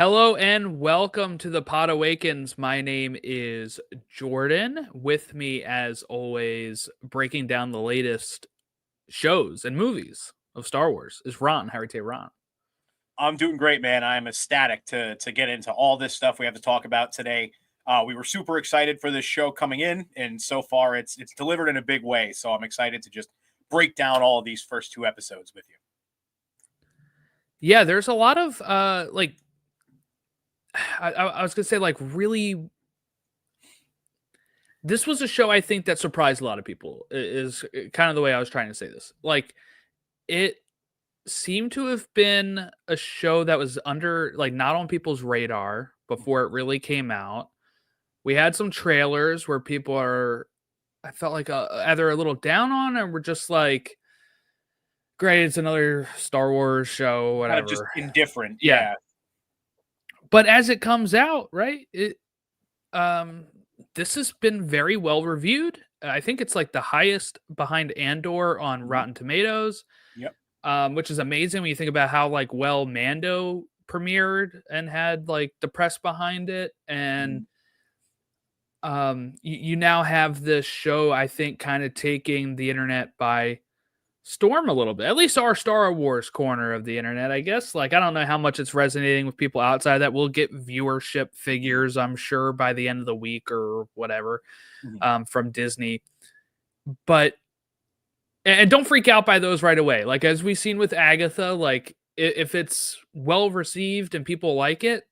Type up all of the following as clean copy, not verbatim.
Hello and welcome to the Podawakens. My name is Jordan. With me, as always, breaking down the latest shows and movies of Star Wars is Ron. How are you, Ron? I'm doing great, man. I'm ecstatic to get into all this stuff we have to talk about today. We were super excited for this show coming in, and so far it's delivered in a big way. So I'm excited to just break down all of these first two episodes with you. Yeah, there's a lot of I was gonna say really. This was a show I think that surprised a lot of people. Is kind of the way I was trying to say this. Like it seemed to have been a show that was under not on people's radar before it really came out. We had some trailers where people are I felt like either a little down on or we're just like, great, it's another Star Wars show, Kind of just whatever. indifferent, Yeah. yeah. But as it comes out, right? Um this has been very well reviewed. I think it's like the highest behind Andor on Rotten Tomatoes. Yep. Which is amazing when you think about how well Mando premiered and had the press behind it. And you now have this show, I think, kind of taking the internet by storm a little bit, at least our Star Wars corner of the internet, I guess. I don't know how much it's resonating with people outside that. We'll get viewership figures, I'm sure, by the end of the week or whatever, from Disney. But and don't freak out by those right away. As we've seen with Agatha, if it's well received and people like it,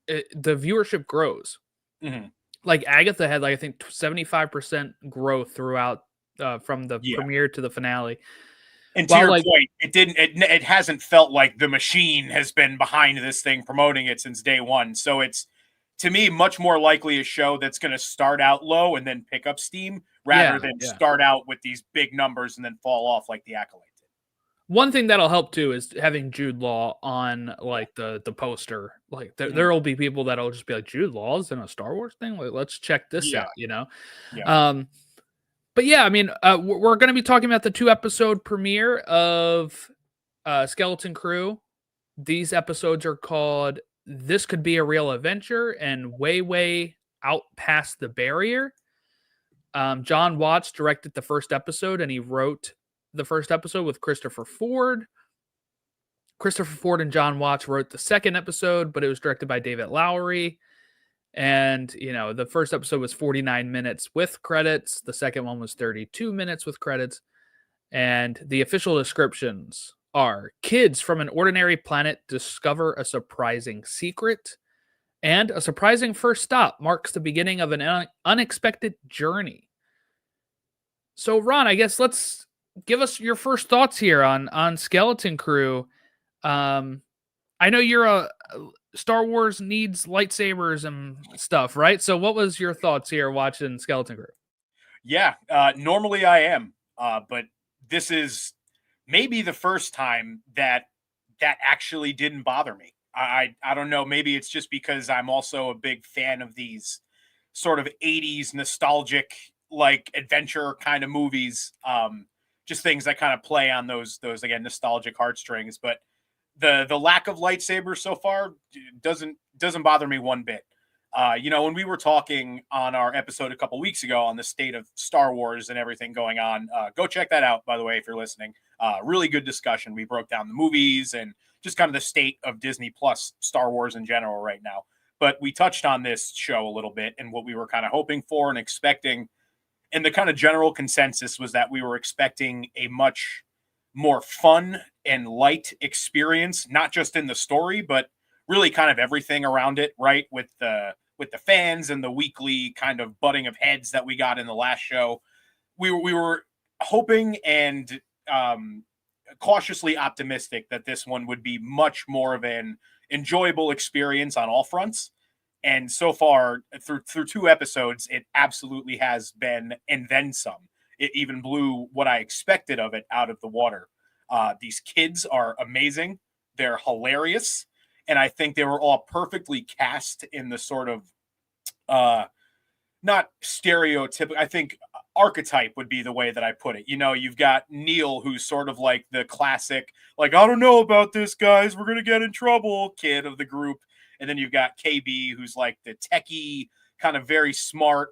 the viewership grows. Agatha had I think 75% growth throughout from the premiere to the finale. And to your point, it hasn't felt like the machine has been behind this thing promoting it since day one. So it's, to me, much more likely a show that's going to start out low and then pick up steam rather than start out with these big numbers and then fall off like The Acolyte did. One thing that'll help too is having Jude Law on the poster. There will be people that'll just be like, Jude Law's in a Star Wars thing. Let's check this out. Yeah. But yeah, I mean, we're going to be talking about the 2-episode premiere of Skeleton Crew. These episodes are called This Could Be a Real Adventure and Way, Way Out Past the Barrier. Jon Watts directed the first episode, and he wrote the first episode with Christopher Ford. Christopher Ford and Jon Watts wrote the second episode, but it was directed by David Lowery. And, the first episode was 49 minutes with credits. The second one was 32 minutes with credits. And the official descriptions are: kids from an ordinary planet discover a surprising secret, and a surprising first stop marks the beginning of an unexpected journey. So, Ron, I guess let's give us your first thoughts here on Skeleton Crew. I know you're a Star Wars needs lightsabers and stuff, right? So what was your thoughts here watching Skeleton Crew? Yeah, normally I am, but this is maybe the first time that actually didn't bother me. I don't know, maybe it's just because I'm also a big fan of these sort of 80s nostalgic adventure kind of movies, just things that kind of play on those again nostalgic heartstrings. But the lack of lightsabers so far doesn't bother me one bit. When we were talking on our episode a couple weeks ago on the state of Star Wars and everything going on, go check that out, by the way, if you're listening. Really good discussion. We broke down the movies and just kind of the state of Disney Plus Star Wars in general right now. But we touched on this show a little bit and what we were kind of hoping for and expecting. And the kind of general consensus was that we were expecting a much more fun and light experience, not just in the story, but really kind of everything around it, right? With the fans and the weekly kind of butting of heads that we got in the last show. We were hoping and cautiously optimistic that this one would be much more of an enjoyable experience on all fronts. And so far, through 2 episodes, it absolutely has been, and then some. It even blew what I expected of it out of the water. These kids are amazing. They're hilarious. And I think they were all perfectly cast in the sort of, not stereotypical, I think archetype would be the way that I put it. You've got Neil, who's sort of like the classic, I don't know about this, guys, we're going to get in trouble kid of the group. And then you've got KB, who's like the techie, kind of very smart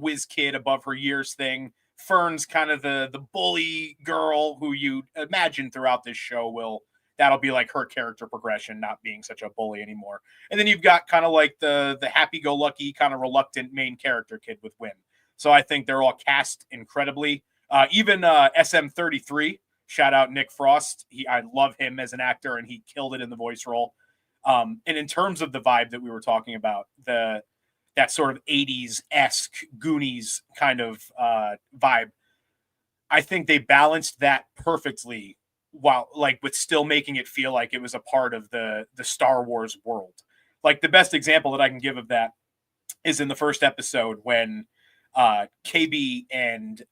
whiz kid above her years thing. Fern's kind of the bully girl who you imagine throughout this show that'll be like her character progression, not being such a bully anymore. And then you've got kind of like the happy-go-lucky, kind of reluctant main character kid with Wim. So I think they're all cast incredibly. Even SM33, shout out Nick Frost. I love him as an actor, and he killed it in the voice role. And in terms of the vibe that we were talking about, that sort of 80s-esque Goonies kind of vibe, I think they balanced that perfectly, while like with still making it feel like it was a part of the Star Wars world. Like the best example that I can give of that is in the first episode when KB and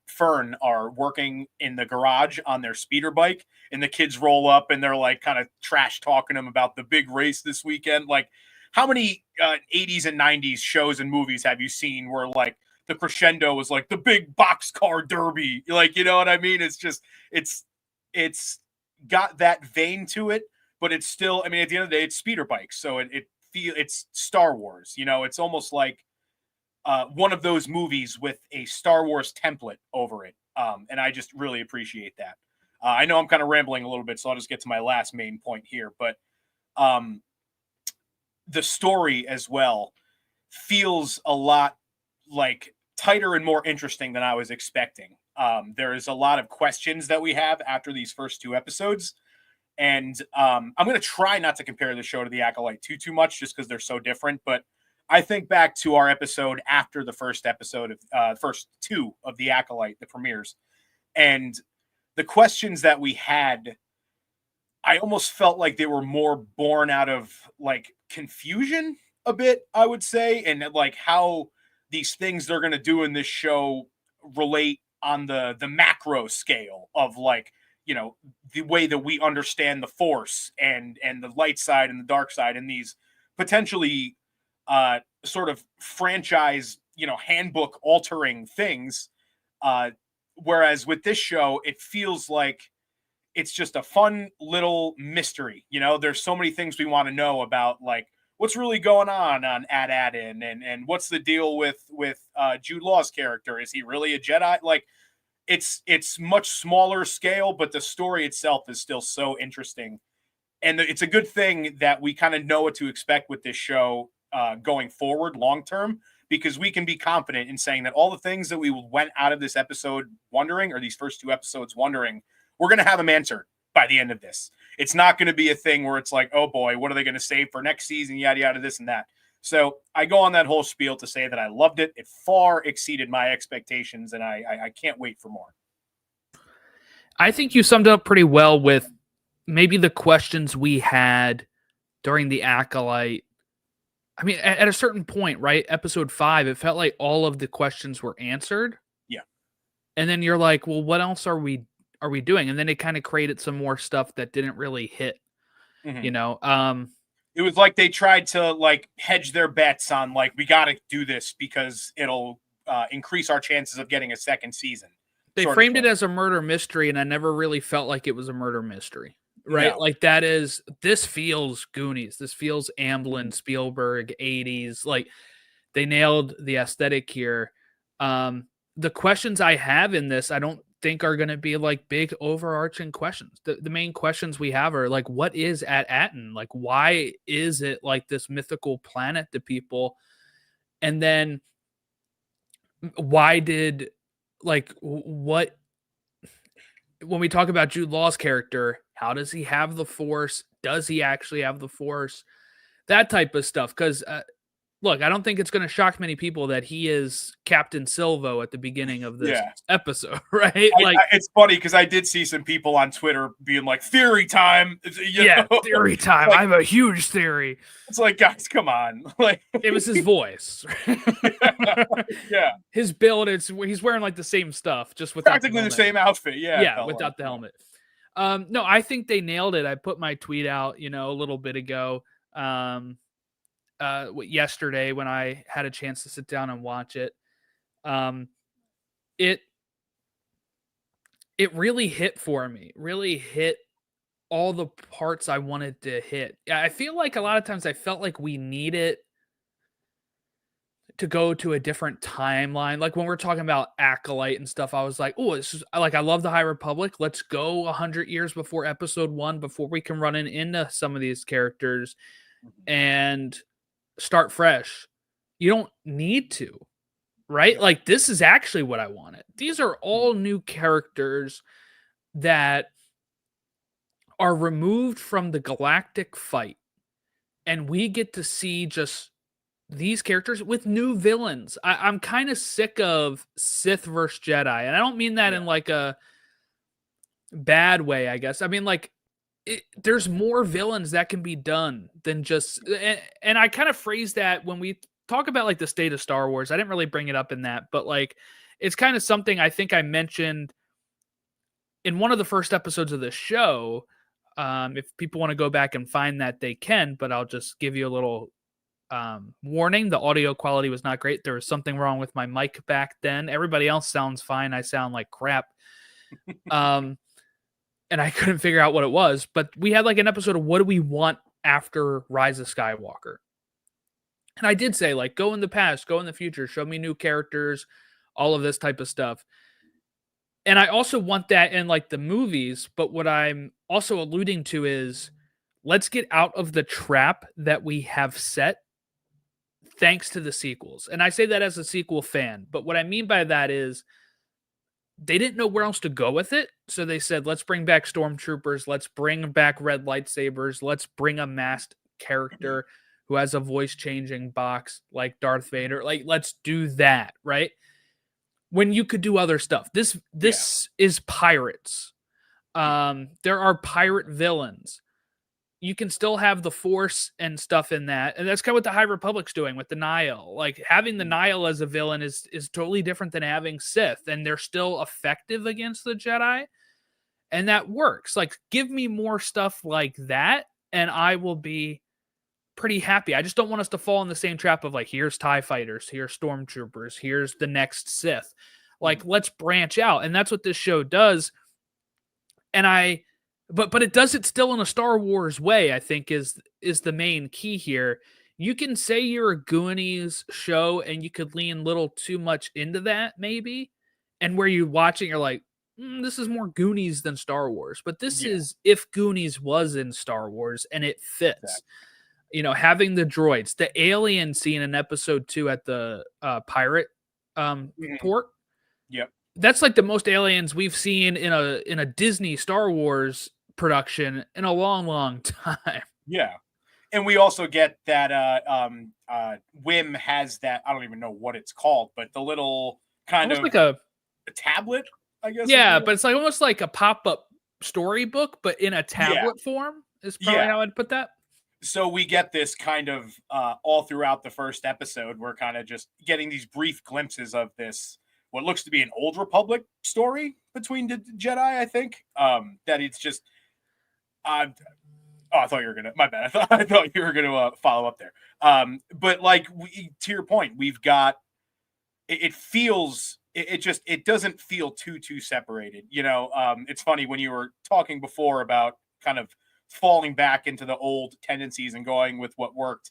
Fern are working in the garage on their speeder bike, and the kids roll up and they're like kind of trash talking them about the big race this weekend. Like, how many 80s and 90s shows and movies have you seen where like the crescendo was like the big boxcar derby? Like, you know what I mean? It's just, it's got that vein to it, but it's still, I mean, at the end of the day, it's speeder bikes. So it's Star Wars, you know, it's almost like one of those movies with a Star Wars template over it. And I just really appreciate that. I know I'm kind of rambling a little bit, so I'll just get to my last main point here, but the story as well feels a lot like tighter and more interesting than I was expecting. There is a lot of questions that we have after these first two episodes. And I'm going to try not to compare the show to The Acolyte too much, just because they're so different. But I think back to our episode after the first episode of first two of The Acolyte, the premieres, and the questions that we had, I almost felt like they were more born out of like confusion a bit, I would say, and like how these things they're going to do in this show relate on the macro scale of like, you know, the way that we understand the Force and the light side and the dark side, and these potentially sort of franchise, you know, handbook altering things. Whereas with this show, it feels like it's just a fun little mystery. You know, there's so many things we want to know about, like what's really going on Ad-Adin, and what's the deal with Jude Law's character? Is he really a Jedi? Like, it's much smaller scale, but the story itself is still so interesting. And it's a good thing that we kind of know what to expect with this show going forward long term, because we can be confident in saying that all the things that we went out of this episode wondering, or these first two episodes wondering, we're going to have them answered by the end of this. It's not going to be a thing where it's like, oh boy, what are they going to save for next season? Yada, yada, this and that. So I go on that whole spiel to say that I loved it. It far exceeded my expectations, and I can't wait for more. I think you summed it up pretty well with maybe the questions we had during The Acolyte. I mean, at a certain point, right? Episode 5, it felt like all of the questions were answered. Yeah. And then you're like, well, what else are we doing? And then it kind of created some more stuff that didn't really hit, you know? It was like they tried to like hedge their bets on like, we got to do this because it'll increase our chances of getting a second season. They framed it as a murder mystery, and I never really felt like it was a murder mystery, right? No. Like this feels Goonies. This feels Amblin, Spielberg, 80s. Like they nailed the aesthetic here. The questions I have in this, I don't think are going to be like big overarching questions. The main questions we have are like, what is Ad-Adin? Like, why is it like this mythical planet to people? And then why did, like, what, when we talk about Jude Law's character, how does he have the Force? Does he actually have the Force? That type of stuff. Because look, I don't think it's going to shock many people that he is Captain Silvo at the beginning of this episode, right? It's funny because I did see some people on Twitter being like, "Theory time!" You know? Theory time. Like, I have a huge theory. It's like, guys, come on! Like, it was his voice. Yeah, his build. He's wearing like the same stuff, just with practically the same outfit. Yeah, without the helmet. No, I think they nailed it. I put my tweet out, a little bit ago. Yesterday when I had a chance to sit down and watch it. It really hit for me, really hit all the parts I wanted to hit. I feel like a lot of times I felt like we need it to go to a different timeline. Like when we're talking about Acolyte and stuff, I was like, oh, this is like I love the High Republic. Let's go 100 years before episode 1 before we can run into some of these characters and start fresh. You don't need to, right? Yep. Like this is actually what I wanted. These are all new characters that are removed from the galactic fight, and we get to see just these characters with new villains. I'm kind of sick of Sith versus Jedi, and I don't mean that in Yeah. like a bad way, I guess. I mean like there's more villains that can be done than just, and I kind of phrase that when we talk about like the state of Star Wars. I didn't really bring it up in that, but like it's kind of something I think I mentioned in one of the first episodes of this show. If people want to go back and find that, they can, but I'll just give you a little warning. The audio quality was not great. There was something wrong with my mic back then. Everybody else sounds fine. I sound like crap. And I couldn't figure out what it was, but we had like an episode of what do we want after Rise of Skywalker? And I did say, like, go in the past, go in the future, show me new characters, all of this type of stuff. And I also want that in like the movies, but what I'm also alluding to is let's get out of the trap that we have set thanks to the sequels. And I say that as a sequel fan, but what I mean by that is they didn't know where else to go with it. So they said, let's bring back stormtroopers. Let's bring back red lightsabers. Let's bring a masked character who has a voice changing box like Darth Vader. Like, let's do that, right? When you could do other stuff. This is pirates. There are pirate villains. You can still have the Force and stuff in that. And that's kind of what the High Republic's doing with the Nihil. Like having the Nihil as a villain is totally different than having Sith, and they're still effective against the Jedi. And that works. Like give me more stuff like that, and I will be pretty happy. I just don't want us to fall in the same trap of like, here's TIE fighters, here's stormtroopers, here's the next Sith. Like, let's branch out. And that's what this show does. And but it does it still in a Star Wars way, I think is the main key here. You can say you're a Goonies show and you could lean a little too much into that maybe. And where you watch it, you're like, this is more Goonies than Star Wars. But this is if Goonies was in Star Wars and it fits. Exactly. You know, having the droids, the alien scene in episode 2 at the pirate port. Yep. That's like the most aliens we've seen in a Disney Star Wars production in a long, long time. Yeah. And we also get that Wim has that, I don't even know what it's called, but the little kind almost of like a tablet, I guess. Yeah, but it's like almost like a pop-up storybook, but in a tablet form is probably how I'd put that. So we get this kind of all throughout the first episode. We're kind of just getting these brief glimpses of this, what looks to be an Old Republic story between the Jedi, I think. That it's just, I thought you were gonna. My bad. I thought you were gonna follow up there. But like to your point, we've got. It feels. It doesn't feel too separated. You know, it's funny when you were talking before about kind of falling back into the old tendencies and going with what worked.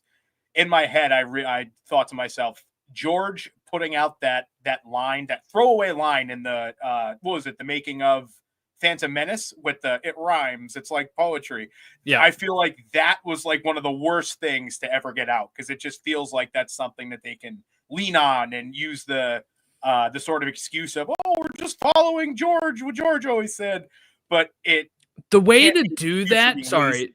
In my head, I thought to myself, George putting out that line, that throwaway line in the what was it, the making of Phantom Menace with the it rhymes, it's like poetry. Yeah, I feel like that was like one of the worst things to ever get out, because it just feels like that's something that they can lean on and use the sort of excuse of, oh, we're just following George, what George always said. But the way to do that, sorry,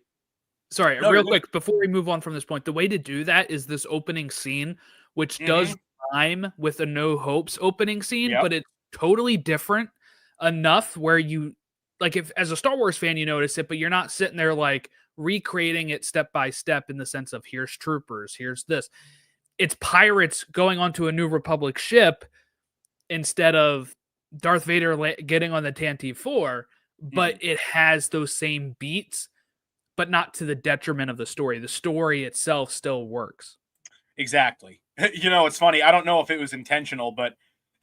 no, real quick before we move on from this point, the way to do that is this opening scene, which does rhyme with a No Hopes opening scene, but it's totally different enough where you, like, if as a Star Wars fan you notice it, but you're not sitting there like recreating it step by step in the sense of here's troopers, here's this. It's pirates going onto a New Republic ship instead of Darth Vader getting on the Tantive 4, but it has those same beats, but not to the detriment of the story. The story itself still works. Exactly. You know, it's funny. I don't know if it was intentional, but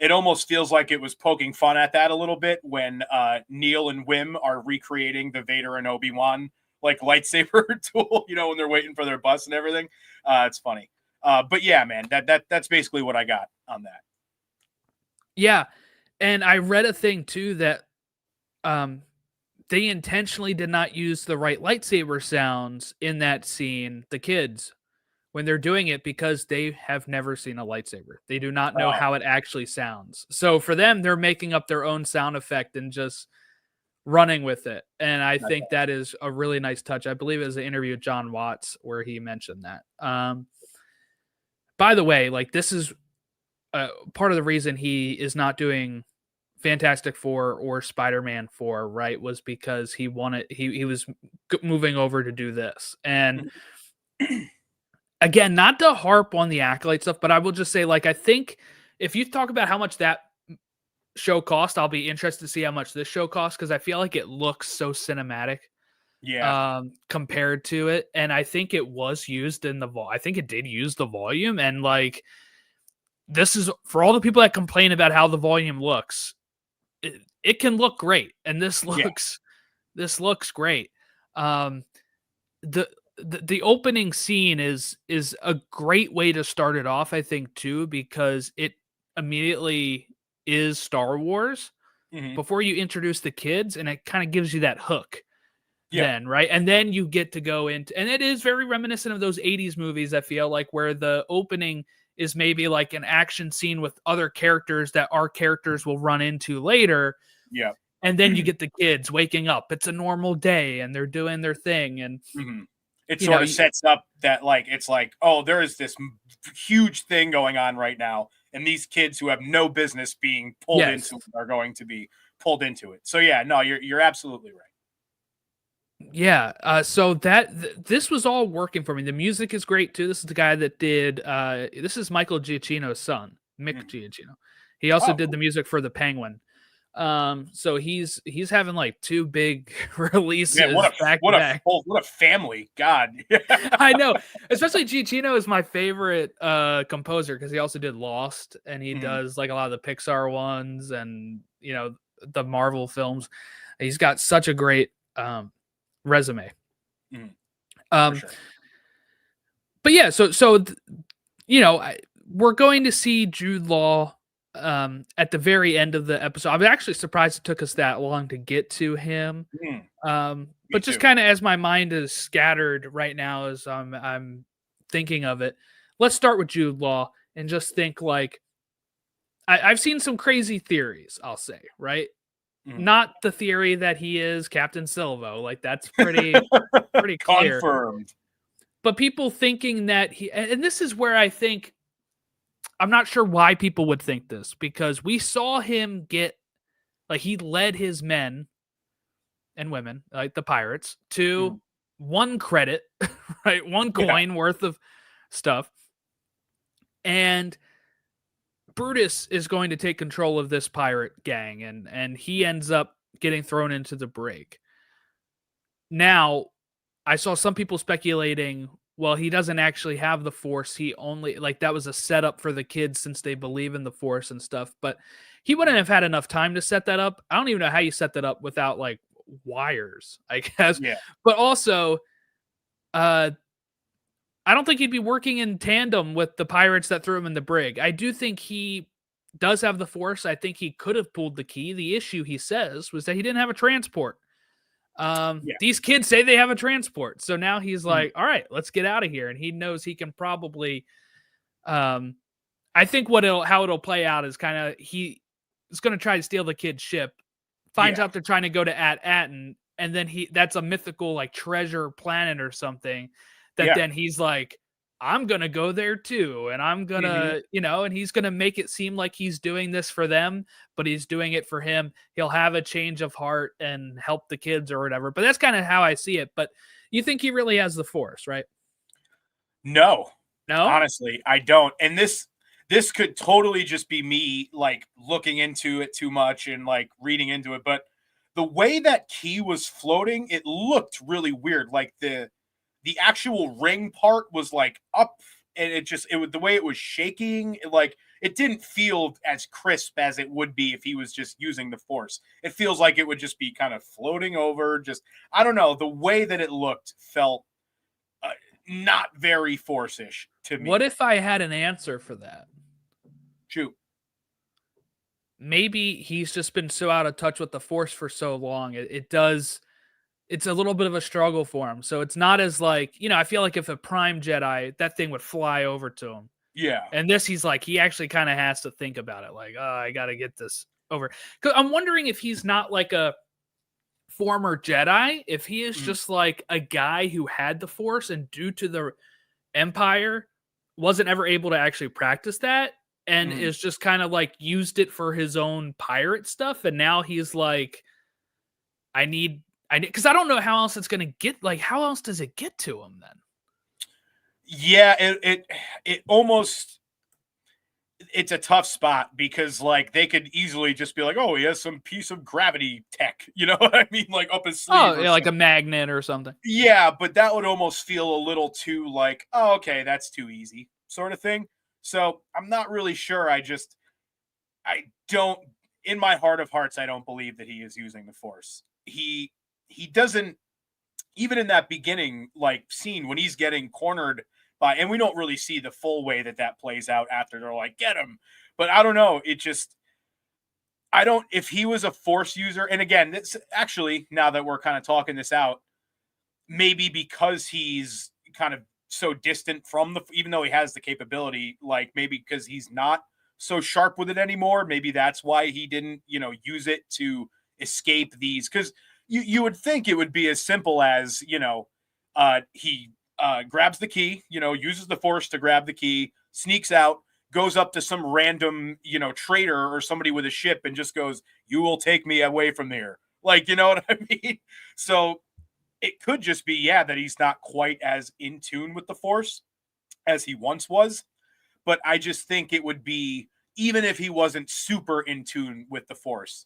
it almost feels like it was poking fun at that a little bit when Neil and Wim are recreating the Vader and Obi-Wan like lightsaber tool, you know, when they're waiting for their bus and everything. It's funny. But yeah, man, that's basically what I got on that. Yeah. And I read a thing too that they intentionally did not use the right lightsaber sounds in that scene, the kids, when they're doing it, because they have never seen a lightsaber. They do not know how it actually sounds. So for them, they're making up their own sound effect and just running with it. And I think that is a really nice touch. I believe it was an interview with Jon Watts where he mentioned that. By the way, like, this is part of the reason he is not doing Fantastic Four or Spider-Man 4, right, was because he wanted he was moving over to do this. And again, not to harp on the accolade stuff, but I will just say, like, I think if you talk about how much that show cost, I'll be interested to see how much this show costs, because I feel like it looks so cinematic. Yeah. Compared to it. And I think it was used in I think it did use the volume. And like, this is for all the people that complain about how the volume looks, it can look great. And this looks great. The opening scene is a great way to start it off, I think, too, because it immediately is Star Wars before you introduce the kids, and it kind of gives you that hook. Then, right? And then you get to go into, and it is very reminiscent of those 80s movies, I feel like, where the opening is maybe like an action scene with other characters that our characters will run into later. Yeah. And then you get the kids waking up. It's a normal day and they're doing their thing. And it sort of sets up that, like, it's like, oh, there is this huge thing going on right now, and these kids who have no business being pulled into it are going to be pulled into it. So yeah, no, you're absolutely right. Yeah, so this was all working for me. The music is great too. This is the guy that did this is Michael Giacchino's son, Mick Giacchino. He also did the music for The Penguin. So he's having like two big releases. Yeah, what a family. God. I know. Especially Giacchino is my favorite composer, because he also did Lost, and he does like a lot of the Pixar ones, and you know, the Marvel films. He's got such a great resume. Sure. But yeah, so you know, we're going to see Jude Law at the very end of the episode. I'm actually surprised it took us that long to get to him. But just kind of as my mind is scattered right now, as I'm thinking of it, let's start with Jude Law and just think, like, I've seen some crazy theories, I'll say, right? Not the theory that he is Captain Silvo. Like, that's pretty clear. Confirmed. But people thinking that and this is where I think, I'm not sure why people would think this, because we saw him get, like, he led his men and women, like the pirates, to one credit, right? One coin worth of stuff. And Brutus is going to take control of this pirate gang, and he ends up getting thrown into the brig. Now, I saw some people speculating, well, he doesn't actually have the Force. He only, like, that was a setup for the kids since they believe in the Force and stuff. But he wouldn't have had enough time to set that up. I don't even know how you set that up without, like, wires, I guess. Yeah. But also, I don't think he'd be working in tandem with the pirates that threw him in the brig. I do think he does have the Force. I think he could have pulled the key. The issue, he says, was that he didn't have a transport. These kids say they have a transport. So now he's like, all right, let's get out of here. And he knows he can probably, I think how it'll play out is kind of, he is going to try to steal the kid's ship, finds out they're trying to go to Aten, and then that's a mythical, like, treasure planet or something, that then he's like, I'm going to go there too. And I'm going to, you know, and he's going to make it seem like he's doing this for them, but he's doing it for him. He'll have a change of heart and help the kids or whatever. But that's kind of how I see it. But you think he really has the Force, right? No, honestly, I don't. And this could totally just be me, like, looking into it too much and, like, reading into it. But the way that key was floating, it looked really weird. Like, the actual ring part was, like, up, and it was the way it was shaking. it didn't feel as crisp as it would be if he was just using the Force. It feels like it would just be kind of floating over. Just, I don't know, the way that it looked felt not very Force-ish to me. What if I had an answer for that? Shoot. Maybe he's just been so out of touch with the Force for so long. It's a little bit of a struggle for him. So it's not as like, I feel like if a Prime Jedi, that thing would fly over to him. Yeah. And this, he's like, he actually kind of has to think about it. Like, oh, I got to get this over. Because I'm wondering if he's not like a former Jedi, if he is just like a guy who had the Force and due to the Empire wasn't ever able to actually practice that and is just kind of like used it for his own pirate stuff. And now he's like, I need, because I don't know how else it's going to get, like, how else does it get to him then? Yeah, it almost, it's a tough spot because like they could easily just be like, oh, he has some piece of gravity tech, you know what I mean, like up his sleeve. Oh, yeah, like a magnet or something. Yeah, but that would almost feel a little too like, oh, okay, that's too easy sort of thing. So I'm not really sure. I don't, in my heart of hearts, I don't believe that he is using the Force. He doesn't, even in that beginning like scene when he's getting cornered by, and we don't really see the full way that plays out after they're like, get him. But I don't know. It just, if he was a Force user, and again, it's actually, now that we're kind of talking this out, maybe because he's kind of so distant from even though he has the capability, like maybe because he's not so sharp with it anymore, maybe that's why he didn't, use it to escape these. Because you would think it would be as simple as, he grabs the key, uses the Force to grab the key, sneaks out, goes up to some random, trader or somebody with a ship and just goes, you will take me away from here. Like, you know what I mean? So it could just be, that he's not quite as in tune with the Force as he once was. But I just think it would be, even if he wasn't super in tune with the Force,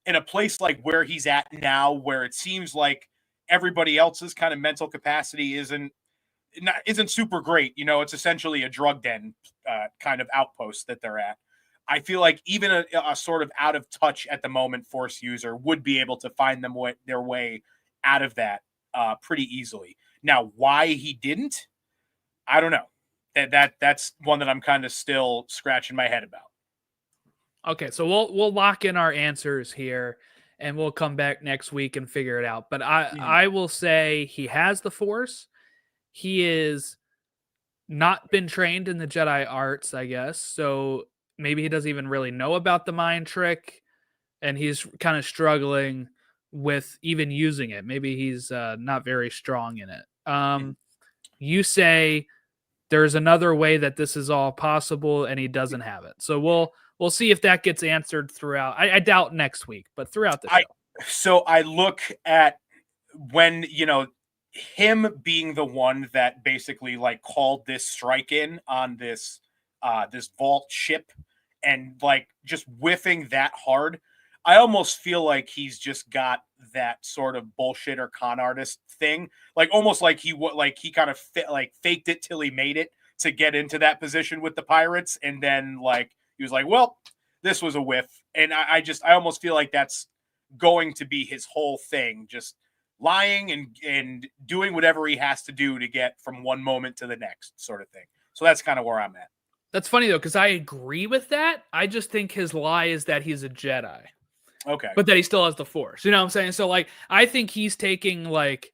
in a place like where he's at now, where it seems like everybody else's kind of mental capacity isn't super great. It's essentially a drug den kind of outpost that they're at. I feel like even a sort of out of touch at the moment Force user would be able to find their way out of that pretty easily. Now, why he didn't, I don't know. That's one that I'm kind of still scratching my head about. Okay, so we'll lock in our answers here, and we'll come back next week and figure it out. But I will say he has the Force. He is not been trained in the Jedi arts, I guess. So maybe he doesn't even really know about the mind trick, and he's kind of struggling with even using it. Maybe he's not very strong in it. You say there's another way that this is all possible, and he doesn't have it. So we'll see if that gets answered throughout. I doubt next week, but throughout the show. So I look at when, him being the one that basically like called this strike in on this vault ship and like just whiffing that hard. I almost feel like he's just got that sort of bullshit or con artist thing, like almost like he kind of faked it till he made it to get into that position with the pirates, and then like he was like, well, this was a whiff, and I almost feel like that's going to be his whole thing, just lying and doing whatever he has to do to get from one moment to the next sort of thing. So that's kind of where I'm at. That's funny though, because I agree with that. I just think his lie is that he's a Jedi. Okay. But that he still has the Force. You know what I'm saying? So like I think he's taking like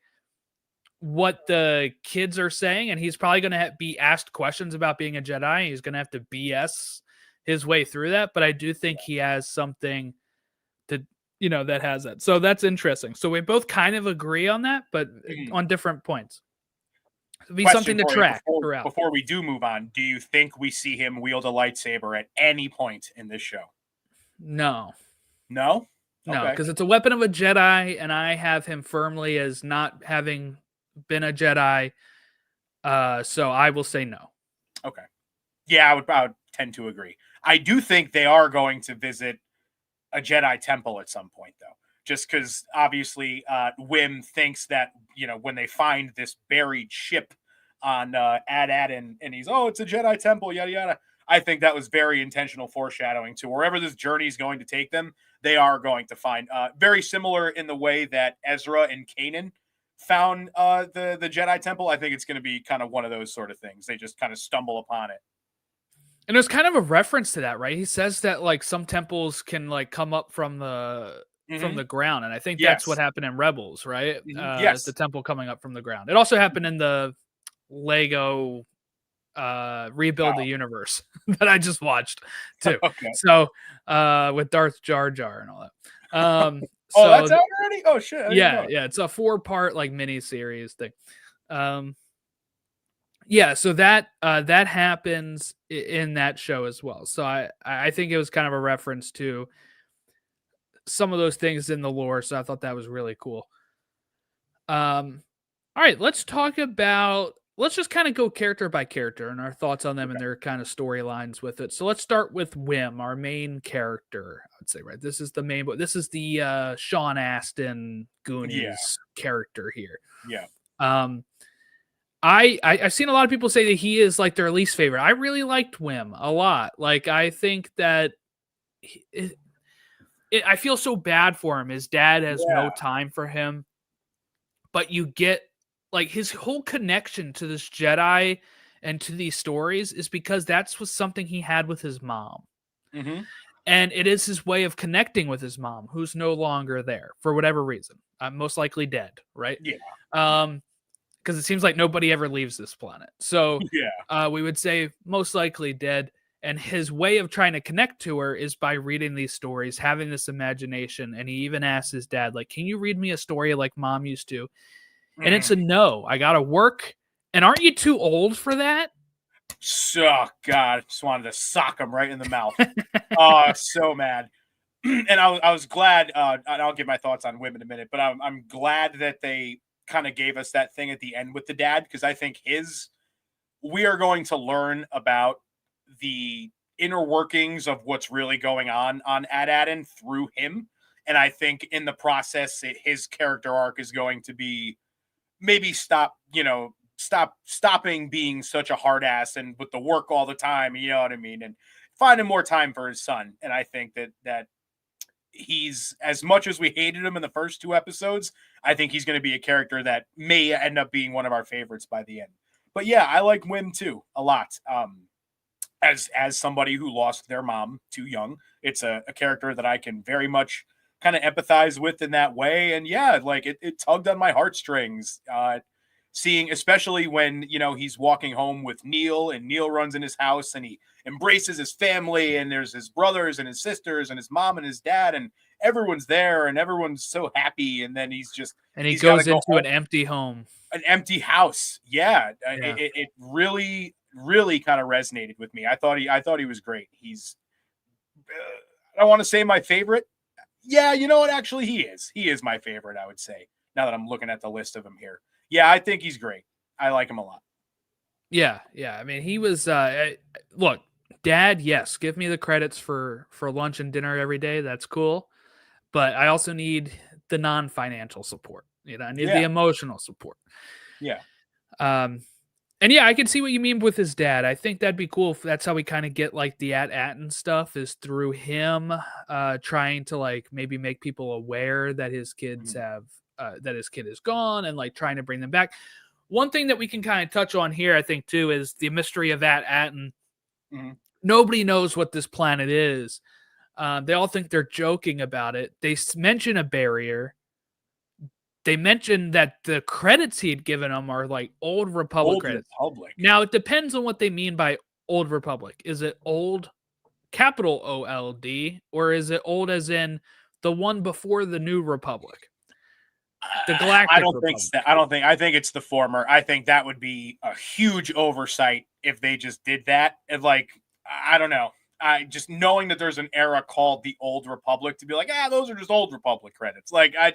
what the kids are saying, and he's probably going to be asked questions about being a Jedi. He's going to have to BS his way through that. But I do think he has something to, that has that. So that's interesting. So we both kind of agree on that, but on different points. It'll be something to track throughout. Before we do move on, do you think we see him wield a lightsaber at any point in this show? No. No? No, because it's a weapon of a Jedi, and I have him firmly as not having been a Jedi. So I will say no. Okay. Yeah, I would tend to agree. I do think they are going to visit a Jedi temple at some point, though. Just because, obviously, Wim thinks that, when they find this buried ship on Ad and he's, oh, it's a Jedi temple, yada, yada. I think that was very intentional foreshadowing to wherever this journey is going to take them. They are going to find very similar in the way that Ezra and Kanan found the Jedi Temple. I think it's going to be kind of one of those sort of things. They just kind of stumble upon it. And there's kind of a reference to that, right? He says that like some temples can like come up from the ground, and I think that's what Yes. happened in Rebels, right? Yes. The temple coming up from the ground. It also happened in the Lego Rebuild the Universe that I just watched too. Okay. So with Darth Jar Jar and all that. Oh, that's out already? Oh shit. I didn't Yeah, know. yeah. It's a 4-part like mini series thing. Yeah, so that that happens in that show as well. So I think it was kind of a reference to some of those things in the lore. So I thought that was really cool. All right, let's just kind of go character by character and our thoughts on them and their kind of storylines with it. So let's start with Wim, our main character. I would say, right? This is the main, but this is the Sean Astin Goonies character here. Yeah. I've seen a lot of people say that he is like their least favorite. I really liked Wim a lot. Like I think that I feel so bad for him. His dad has no time for him, but you get like his whole connection to this Jedi and to these stories is because that's was something he had with his mom. Mm-hmm. And it is his way of connecting with his mom, who's no longer there for whatever reason. Most likely dead, right? Yeah. Because it seems like nobody ever leaves this planet. So yeah, we would say most likely dead. And his way of trying to connect to her is by reading these stories, having this imagination. And he even asks his dad, like, can you read me a story like mom used to? And it's a no. I got to work. And aren't you too old for that? So, God, just wanted to sock him right in the mouth. So mad. And I was glad, and I'll give my thoughts on Wim in a minute, but I'm glad that they kind of gave us that thing at the end with the dad, because I think we are going to learn about the inner workings of what's really going on Ad-Aden through him. And I think in the process, his character arc is going to be maybe stopping being such a hard ass and with the work all the time, you know what I mean? And finding more time for his son. And I think that he's, as much as we hated him in the first 2 episodes, I think he's going to be a character that may end up being one of our favorites by the end. But yeah, I like Wim too a lot. As somebody who lost their mom too young, it's a character that I can very much kind of empathize with in that way. And yeah, like it tugged on my heartstrings. Seeing, especially when, he's walking home with Neil and Neil runs in his house and he embraces his family and there's his brothers and his sisters and his mom and his dad and everyone's there and everyone's so happy. And then he goes into an empty home, an empty house. Yeah. It really, really kind of resonated with me. I thought he was great. He's, I don't want to say my favorite. Yeah. You know what? Actually, he is my favorite, I would say, now that I'm looking at the list of them here. Yeah, I think he's great. I like him a lot. Yeah. I mean, he was look, dad, yes, give me the credits for lunch and dinner every day. That's cool. But I also need the non-financial support. I need the emotional support. Yeah. And yeah, I can see what you mean with his dad. I think that'd be cool if that's how we kind of get like the At-Aten stuff, is through him trying to like maybe make people aware that his kids have that his kid is gone and like trying to bring them back. One thing that we can kind of touch on here, I think, too, is the mystery of At-Aten. Nobody knows what this planet is. They all think they're joking about it. They mention a barrier. They mentioned that the credits he had given them are like Old Republic credits. Now, it depends on what they mean by Old Republic. Is it old, capital OLD, or is it old as in the one before the New Republic? The Galactic Republic. I think it's the former. I think that would be a huge oversight if they just did that. And like, I don't know. I just knowing that there's an era called the Old Republic to be like, those are just Old Republic credits. Like, I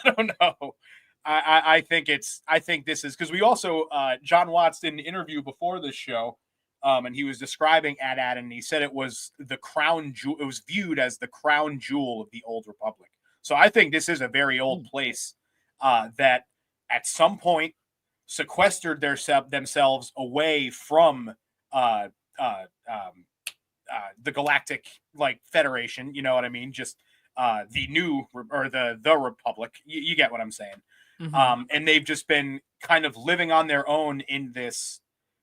don't know. I think this is because we also, Jon Watts did an interview before this show, and he was describing At-Aten, and he said it was the crown jewel. It was viewed as the crown jewel of the Old Republic. So I think this is a very old place that at some point sequestered themselves away from the Galactic like Federation. You know what I mean? Just the new or the Republic. You get what I'm saying? And they've just been kind of living on their own in this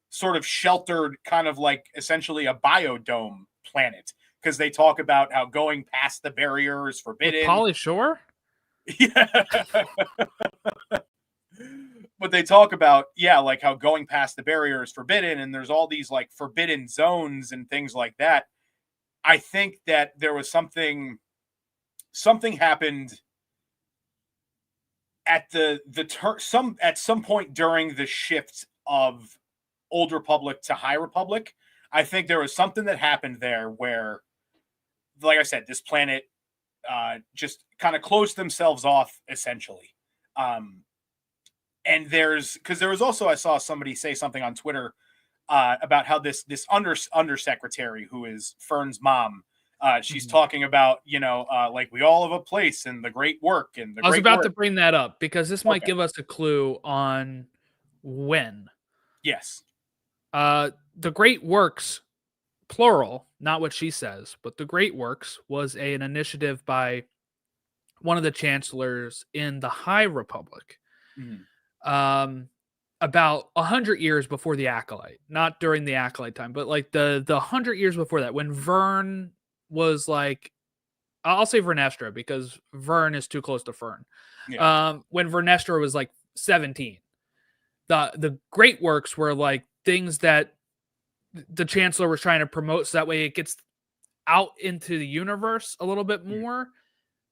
sort of sheltered, kind of like essentially a biodome planet, because they talk about how going past the barrier is forbidden. Polly Shore? Yeah. But they talk about, yeah, like how going past the barrier is forbidden, and there's all these like forbidden zones and things like that. I think that there was something happened at at some point during the shift of Old Republic to High Republic. I think there was something that happened there where, like I said, this planet just kind of closed themselves off essentially. And there was also, I saw somebody say something on Twitter about how this undersecretary, who is Fern's mom, she's talking about, like we all have a place in the great work and the I was great about work. to bring that up because this might Okay. give us a clue on when. Yes. The Great Works, plural, not what she says, but the Great Works was an initiative by one of the chancellors in the High Republic. About 100 years before the Acolyte, not during the Acolyte time, but like the 100 years before that, when Vern was like, I'll say Vernestra because Vern is too close to Fern. Yeah. When Vernestra was like 17, the Great Works were like things that the Chancellor was trying to promote, so that way it gets out into the universe a little bit more,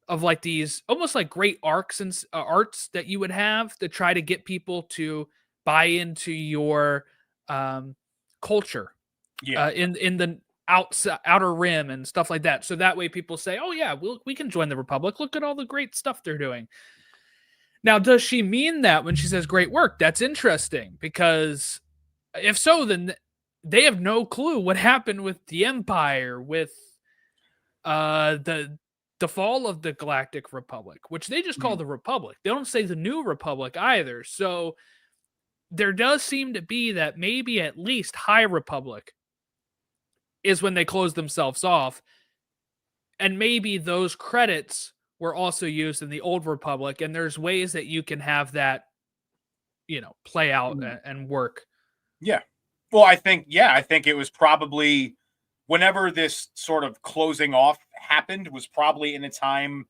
of like these almost like great arcs and arts that you would have to try to get people to buy into your culture in the outer rim and stuff like that. So that way people say, oh yeah, we can join the Republic. Look at all the great stuff they're doing. Now, does she mean that when she says great work? That's interesting, because if so, then they have no clue what happened with the Empire, with the fall of the Galactic Republic, which they just call the Republic. They don't say the New Republic either. So there does seem to be that maybe at least High Republic is when they close themselves off. And maybe those credits were also used in the Old Republic. And there's ways that you can have that, play out and work. Yeah. Well, I think it was probably whenever this sort of closing off happened was probably in a time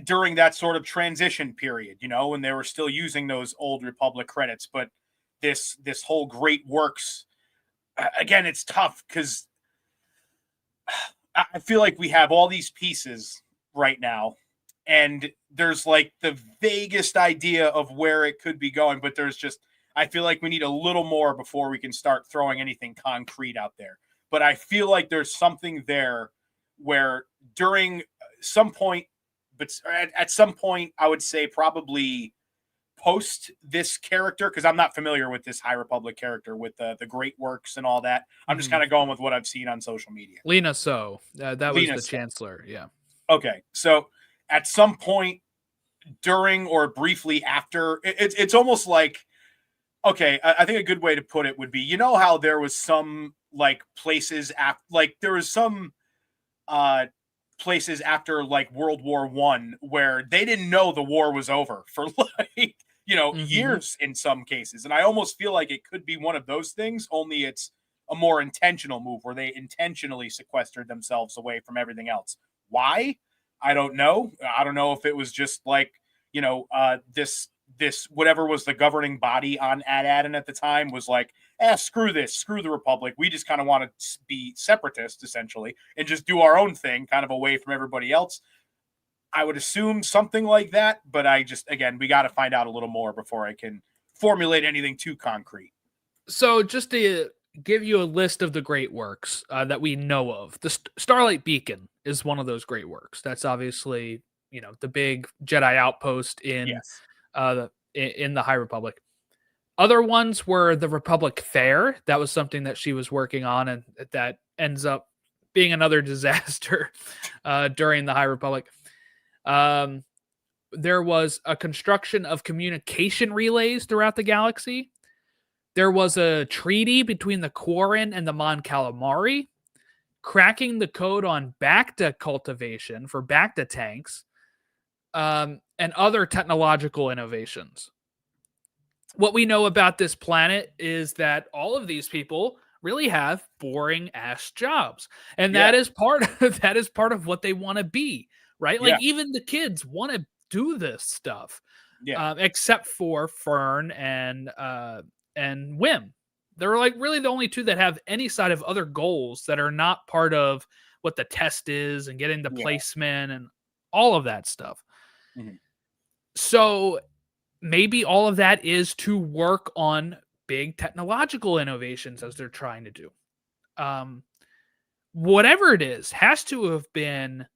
during that sort of transition period, when they were still using those Old Republic credits. But this whole Great Works, again, it's tough because I feel like we have all these pieces right now, and there's like the vaguest idea of where it could be going, but I feel like we need a little more before we can start throwing anything concrete out there. But I feel like there's something there where during some point, but at some point, I would say probably post this character, because I'm not familiar with this High Republic character with the Great Works and all that. I'm just kind of going with what I've seen on social media. Lena So, that was the Chancellor. Yeah. Okay. So at some point during or briefly after, it's almost like, okay, I think a good way to put it would be, how there was some like places after, like there was some places after like World War I where they didn't know the war was over for like, years in some cases. And I almost feel like it could be one of those things, only it's a more intentional move where they intentionally sequestered themselves away from everything else. Why? I don't know. I don't know if it was just like, this whatever was the governing body on Adadin at the time was like, screw this, screw the Republic. We just kind of want to be separatists essentially and just do our own thing, kind of away from everybody else. I would assume something like that, but again, we got to find out a little more before I can formulate anything too concrete. So just to give you a list of the Great Works that we know of, the Starlight Beacon is one of those Great Works. That's obviously, the big Jedi outpost in the High Republic. Other ones were the Republic Fair. That was something that she was working on, and that ends up being another disaster during the High Republic. There was a construction of communication relays throughout the galaxy. There was a treaty between the Quarren and the Mon Calamari, cracking the code on Bacta cultivation for Bacta tanks, and other technological innovations. What we know about this planet is that all of these people really have boring ass jobs, and Yeah. that is part of what they want to be, right? Yeah. Like even the kids want to do this stuff, Yeah. except for Fern and Wim. They're like really the only two that have any side of other goals that are not part of what the test is and getting the Yeah. placement and all of that stuff. Mhm. So maybe all of that is to work on big technological innovations as they're trying to do. Um, Whatever it is, has to have been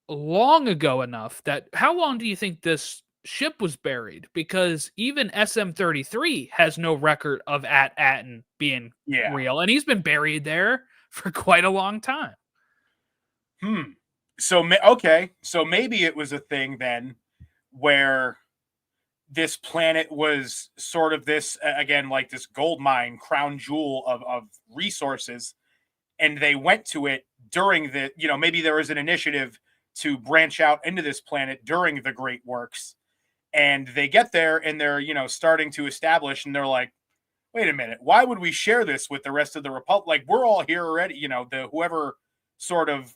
long ago enough that how long do you think this ship was buried? Because even SM-33 has no record of Atten being Yeah. real, and he's been buried there for quite a long time. So okay, so maybe it was a thing then where this planet was sort of this again like this gold mine, crown jewel of resources, and they went to it during the maybe there was an initiative to branch out into this planet during the Great Works, and they get there and they're starting to establish, and they're like, wait a minute, why would we share this with the rest of the Republic? Like, we're all here already. The whoever sort of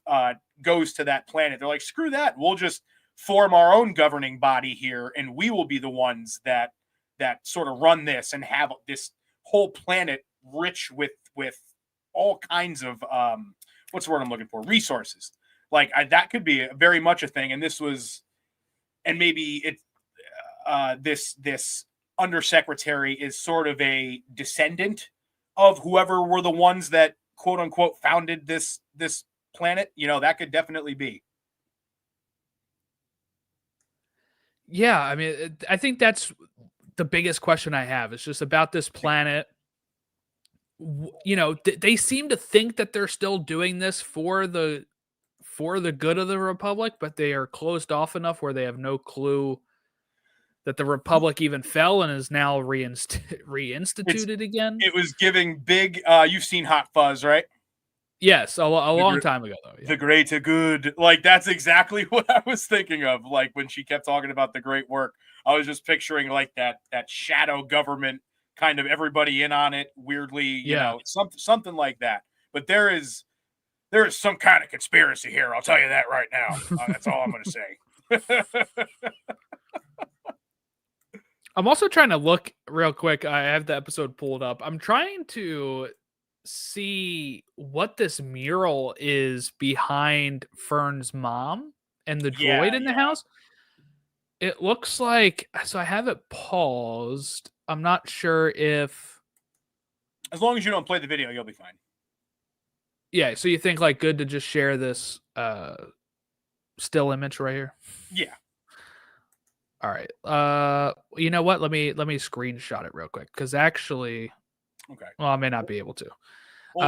goes to that planet, they're like, screw that. We'll just form our own governing body here, and we will be the ones that sort of run this and have this whole planet rich with all kinds of what's the word I'm looking for? Resources. Like that could be very much a thing. And this was, and maybe it this undersecretary is sort of a descendant of whoever were the ones that quote unquote founded this planet. That could definitely be. Yeah, I mean, I think that's the biggest question I have. It's just about this planet. They seem to think that they're still doing this for the good of the Republic, but they are closed off enough where they have no clue that the Republic even fell and is now reinstituted again. It was giving big. You've seen Hot Fuzz, right? Yes, a long time ago though. Yeah. The greater good. Like that's exactly what I was thinking of. Like when she kept talking about the great work, I was just picturing like that shadow government, kind of everybody in on it. Weirdly, something like that. But there is some kind of conspiracy here. I'll tell you that right now. That's all I'm going to say. I'm also trying to look real quick. I have the episode pulled up. I'm trying to see what this mural is behind Fern's mom and the droid in the house. It looks like, so I have it paused. I'm not sure if, as long as you don't play the video, you'll be fine. Yeah, so you think like good to just share this still image right here? Yeah. All right. You know what? Let me screenshot it real quick because actually, okay. Well, I may not be able to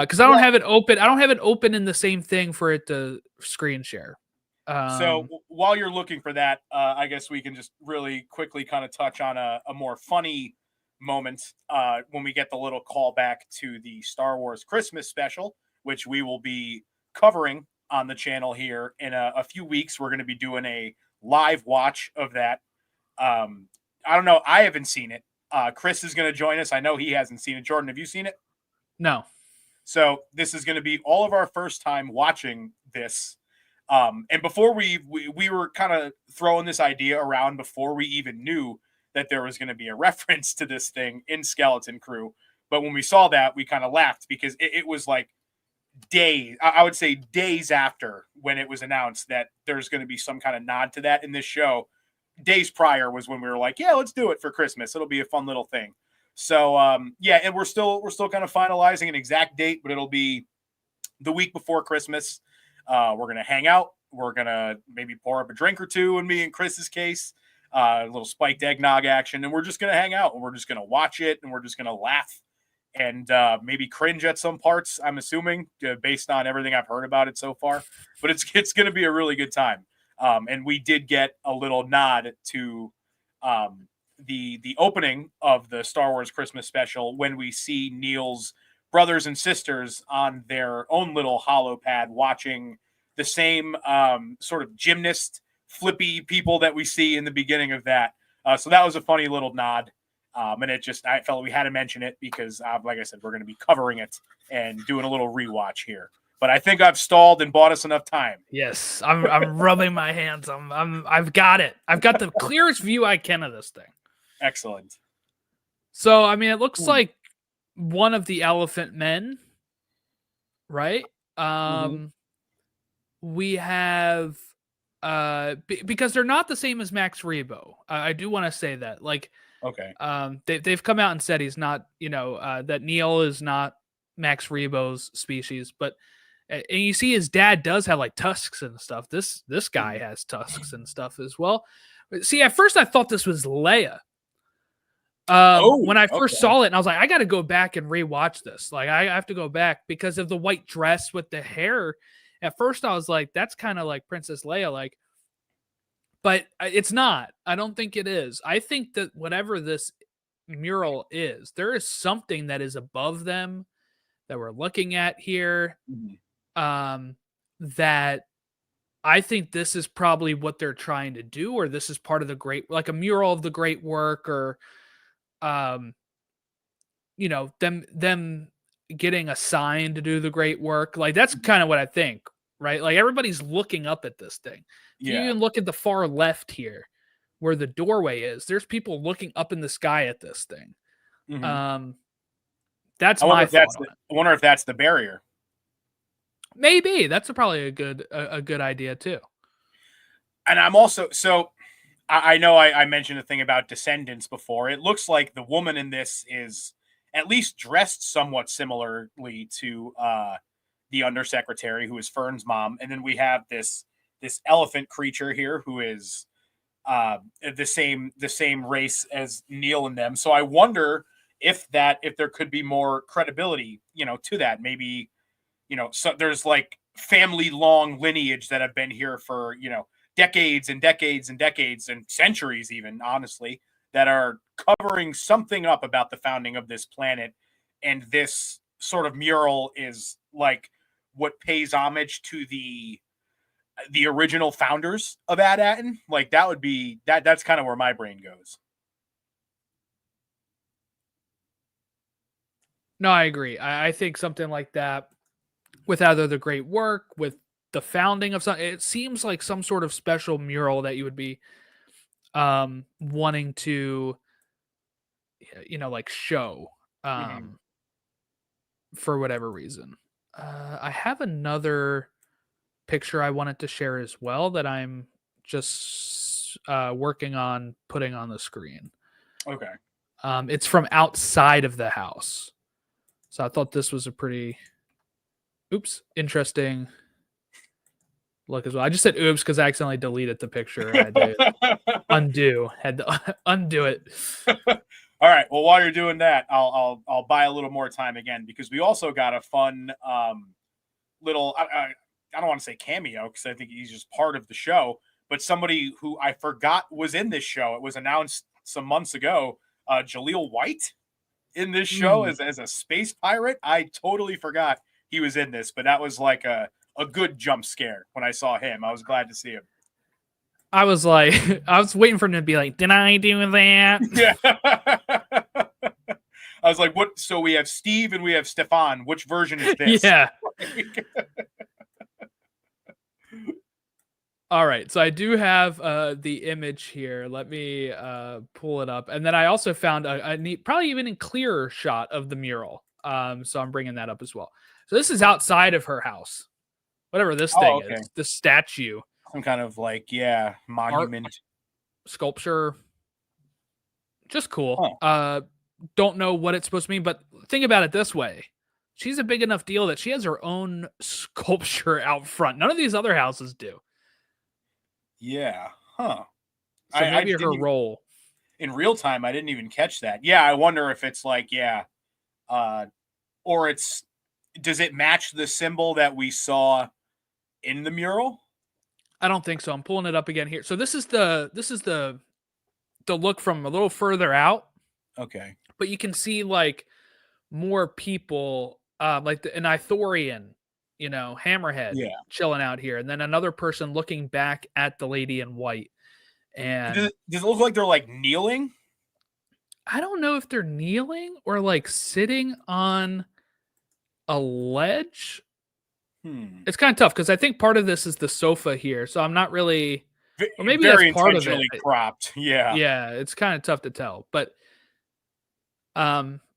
because I don't have it open. I don't have it open in the same thing for it to screen share. So while you're looking for that, I guess we can just really quickly kind of touch on a more funny moment when we get the little callback to the Star Wars Christmas special, which we will be covering on the channel here in a few weeks. We're going to be doing a live watch of that. I don't know. I haven't seen it. Chris is going to join us. I know he hasn't seen it. Jordan, have you seen it? No. So this is going to be all of our first time watching this. And before we were kind of throwing this idea around before we even knew that there was going to be a reference to this thing in Skeleton Crew. But when we saw that, we kind of laughed because it was like days, I would say days after when it was announced that there's going to be some kind of nod to that in this show. Days prior was when we were like, yeah, let's do it for Christmas. It'll be a fun little thing. So yeah, and we're still kind of finalizing an exact date, but it'll be the week before Christmas. We're going to hang out. We're going to maybe pour up a drink or two in me and Chris's case, a little spiked eggnog action. And we're just going to hang out and we're just going to watch it and we're just going to laugh and maybe cringe at some parts, I'm assuming, based on everything I've heard about it so far. But it's going to be a really good time. And we did get a little nod to the opening of the Star Wars Christmas special when we see Neil's brothers and sisters on their own little holo pad watching the same sort of gymnast flippy people that we see in the beginning of that. So that was a funny little nod. And I felt we had to mention it because, like I said, we're going to be covering it and doing a little rewatch here. But I think I've stalled and bought us enough time. Yes, I'm rubbing my hands. I've got it. I've got the clearest view I can of this thing. Excellent. So, I mean, it looks like one of the elephant men, right? We have because they're not the same as Max Rebo. I do want to say that. Like, okay. They've come out and said he's not, that Neil is not Max Rebo's species, but and you see his dad does have like tusks and stuff. This guy has tusks and stuff as well. But see, at first I thought this was Leia. When I first saw it, and I was like, I got to go back and rewatch this. Like, I have to go back because of the white dress with the hair. At first, I was like, that's kind of like Princess Leia, like, but it's not. I don't think it is. I think that whatever this mural is, there is something that is above them that we're looking at here. That I think this is probably what they're trying to do, or this is part of the great, like a mural of the great work, or them getting assigned to do the great work. Like, that's kind of what I think, right? Like, everybody's looking up at this thing. If you even look at the far left here where the doorway is, there's people looking up in the sky at this thing. That's my thought on it. I wonder if that's the barrier. Maybe that's probably a good idea too. And I'm also, so I know I mentioned a thing about descendants before. It looks like the woman in this is at least dressed somewhat similarly to the undersecretary, who is Fern's mom. And then we have this elephant creature here who is the same race as Neil and them. So I wonder if there could be more credibility, to that. Maybe, so there's like family long lineage that have been here for, decades and decades and decades and centuries, even, honestly, that are covering something up about the founding of this planet. And this sort of mural is like what pays homage to the original founders of Ad-Atten. Like, that would be that's kind of where my brain goes. No, I agree. I think something like that, with either the great work, with the founding of something, it seems like some sort of special mural that you would be wanting to, like show for whatever reason. I have another picture I wanted to share as well that I'm just working on putting on the screen. Okay. It's from outside of the house. So I thought this was a pretty interesting look as well. I just said oops because I accidentally deleted the picture. I had to undo it. All right. Well, while you're doing that, I'll buy a little more time again, because we also got a fun little I don't want to say cameo, because I think he's just part of the show, but somebody who I forgot was in this show. It was announced some months ago. Jaleel White in this show as a space pirate. I totally forgot he was in this, but that was like a good jump scare when I saw him. I was glad to see him. I was like, I was waiting for him to be like, did I do that? Yeah. I was like, what? So we have Steve and we have Stefan. Which version is this? Yeah. All right. So I do have the image here. Let me pull it up. And then I also found a neat, probably even a clearer shot of the mural. So I'm bringing that up as well. So this is outside of her house. Whatever this thing is. The statue. Some kind of like, monument. Art, sculpture. Just cool. Huh. Don't know what it's supposed to mean, but think about it this way. She's a big enough deal that she has her own sculpture out front. None of these other houses do. Yeah. Huh. So maybe her role. In real time, I didn't even catch that. Yeah, I wonder if it's like, or does it match the symbol that we saw in the mural? I don't think so. I'm pulling it up again here. So this is the the look from a little further out, Okay. but you can see like more people, like an Ithorian, hammerhead Yeah. chilling out here, and then another person looking back at the lady in white. And Does it look like they're like kneeling? I don't know if they're kneeling or like sitting on a ledge. Hmm. It's kind of tough because I think part of this is the sofa here, so I'm not really, or maybe that's Very part of it. intentionally cropped. Yeah. Yeah, it's kind of tough to tell, but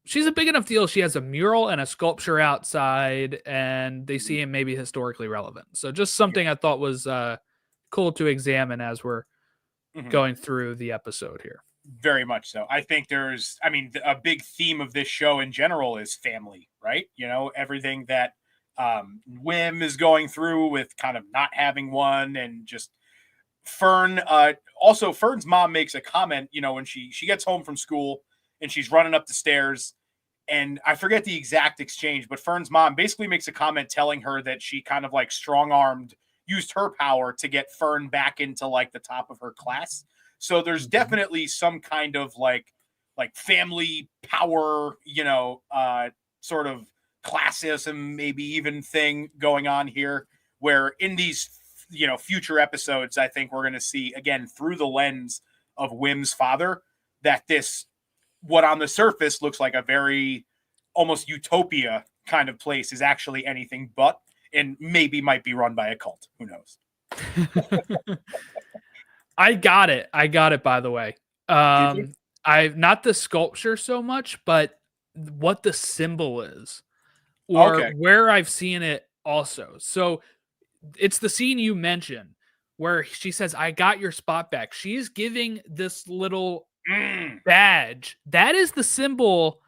she's a big enough deal. She has a mural and a sculpture outside, and they seem maybe historically relevant. So just something I thought was cool to examine as we're going through the episode here. Very much so. I think a big theme of this show in general is family, right? Everything that Wim is going through with kind of not having one, and just Fern. Also, Fern's mom makes a comment, when she gets home from school and she's running up the stairs, and I forget the exact exchange, but Fern's mom basically makes a comment telling her that she kind of like strong-armed, used her power to get Fern back into like the top of her class. So there's definitely some kind of like family power, sort of classism, maybe even thing going on here, where in these, future episodes, I think we're going to see again through the lens of Wim's father, that what on the surface looks like a very almost utopia kind of place is actually anything but, and maybe might be run by a cult. Who knows? I got it, by the way. I've not the sculpture so much, but what the symbol is, or where I've seen it also. So it's the scene you mentioned where she says, "I got your spot back." She's giving this little badge. That is the symbol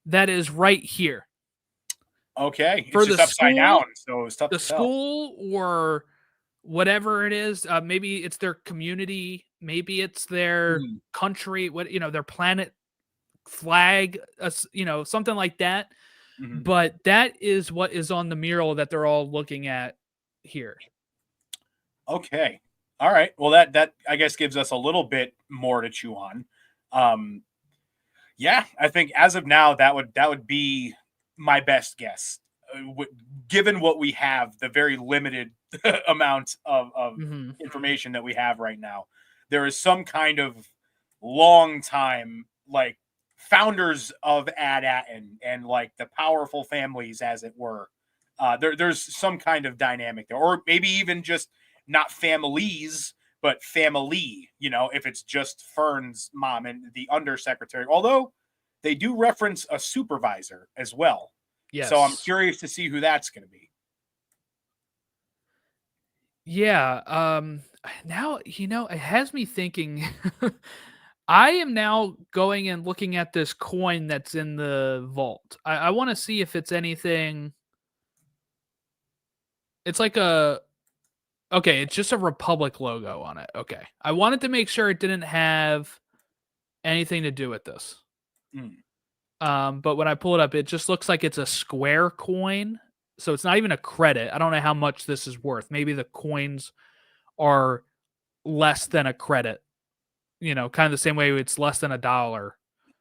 that is right here. Okay. For it's just upside school, down, so it's tough the to tell. school or whatever it is, maybe it's their community, maybe it's their country, their planet flag, something like that. But that is what is on the mural that they're all looking at here. Okay. All right. Well, that I guess gives us a little bit more to chew on. Yeah, I think as of now that would be my best guess. Given what we have, the very limited amount of information that we have right now, there is some kind of long time like founders of Ad-Atten and like the powerful families, as it were. There's some kind of dynamic there, or maybe even just not families, but family, if it's just Fern's mom and the undersecretary, although they do reference a supervisor as well. Yes. So I'm curious to see who that's going to be. Yeah. Now, it has me thinking. I am now going and looking at this coin that's in the vault. I want to see if it's anything. It's like okay, it's just a Republic logo on it. Okay. I wanted to make sure it didn't have anything to do with this. But when I pull it up, it just looks like it's a square coin. So it's not even a credit. I don't know how much this is worth. Maybe the coins are less than a credit. Kind of the same way it's less than $1.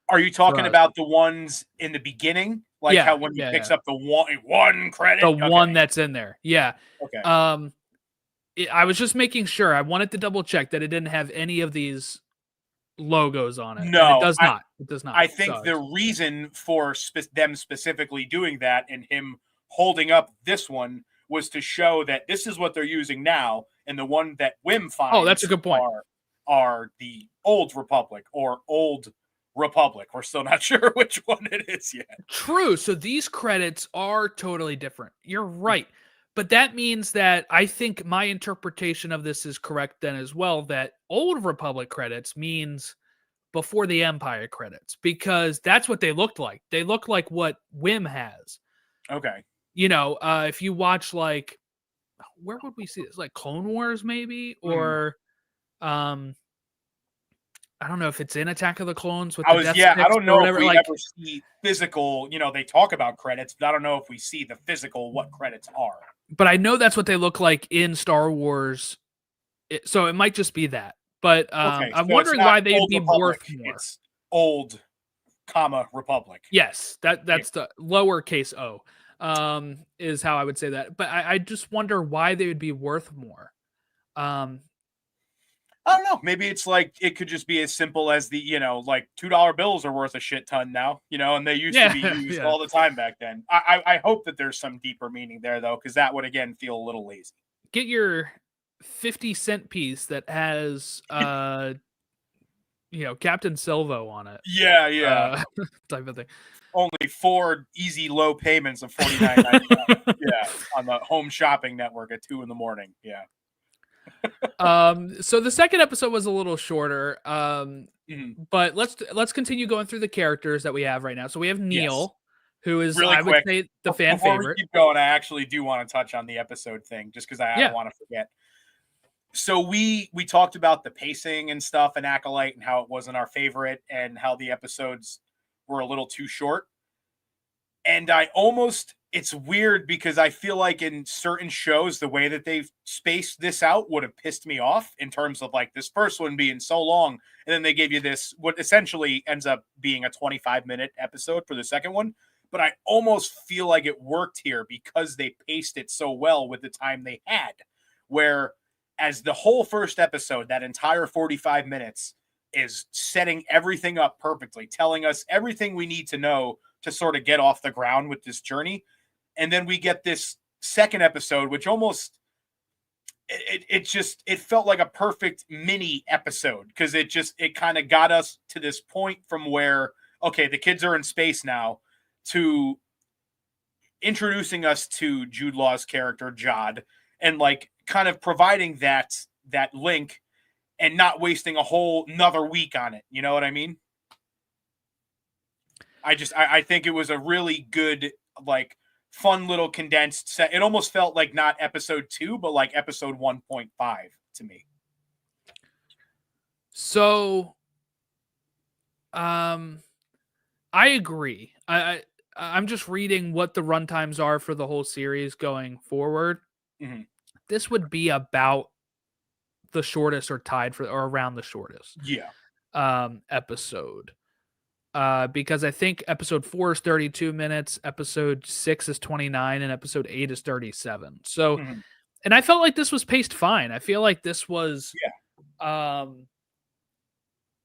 Are you talking about the ones in the beginning? Like how when he picks up the one credit? The one that's in there. Yeah. Okay. I was just making sure. I wanted to double check that it didn't have any of these logos on it. No, it does not. It does not. I think the reason for them specifically doing that and him holding up this one was to show that this is what they're using now, and the one that Wim finds. Oh, that's a good point. Are the old Republic or old Republic? We're still not sure which one it is yet. True. So these credits are totally different. You're right. But that means that I think my interpretation of this is correct then as well, that old Republic credits means before the Empire credits, because that's what they looked like. They look like what Wim has. Okay. If you watch like, where would we see this? Like Clone Wars maybe? Or I don't know if it's in Attack of the Clones with I don't know if we ever see physical, they talk about credits, but I don't know if we see the physical what credits are. But I know that's what they look like in Star Wars. So it might just be that. But Okay, I'm so it's wondering not why they'd Old be Republic. worth more. It's Old, Republic. Yes, that's the lowercase o, is how I would say that. But I just wonder why they would be worth more. Um, I don't know. Maybe it's like it could just be as simple as the, like $2 bills are worth a shit ton now, and they used to be yeah, used yeah. all the time back then. I hope that there's some deeper meaning there though, because that would again feel a little lazy. Get your 50-cent piece that has Captain Silvo on it, Yeah, yeah. type of thing. Only 4 easy low payments of $49.99. Yeah, on the Home Shopping Network at 2 in the morning. Yeah. So the second episode was a little shorter. Mhm. But let's continue going through the characters that we have right now. So we have Yes. Neil, who is, Really I would quick, say, the fan before we favorite. keep going, I actually do want to touch on the episode thing, just because I don't Yeah. want to forget. So we talked about the pacing and stuff and Acolyte and how it wasn't our favorite and how the episodes were a little too short. And it's weird because I feel like in certain shows, the way that they've spaced this out would have pissed me off in terms of like this first one being so long. And then they gave you this, what essentially ends up being a 25-minute episode for the second one. But I almost feel like it worked here because they paced it so well with the time they had, where as the whole first episode, that entire 45 minutes is setting everything up perfectly, telling us everything we need to know to sort of get off the ground with this journey. And then we get this second episode, which almost it felt like a perfect mini episode because it kind of got us to this point from where, okay, the kids are in space now, to introducing us to Jude Law's character Jod, and like kind of providing that link and not wasting a whole another week on it. You know what I mean? I think it was a really good, like, fun little condensed set. It almost felt like not episode 2, but like episode 1.5 to me. So, I agree. I'm just reading what the runtimes are for the whole series going forward. Mm-hmm. This would be about the shortest or tied for or around the shortest. Yeah. Episode. Because I think episode 4 is 32 minutes, episode 6 is 29, and episode 8 is 37. So, Mm-hmm. and I felt like this was paced fine. I feel like this was,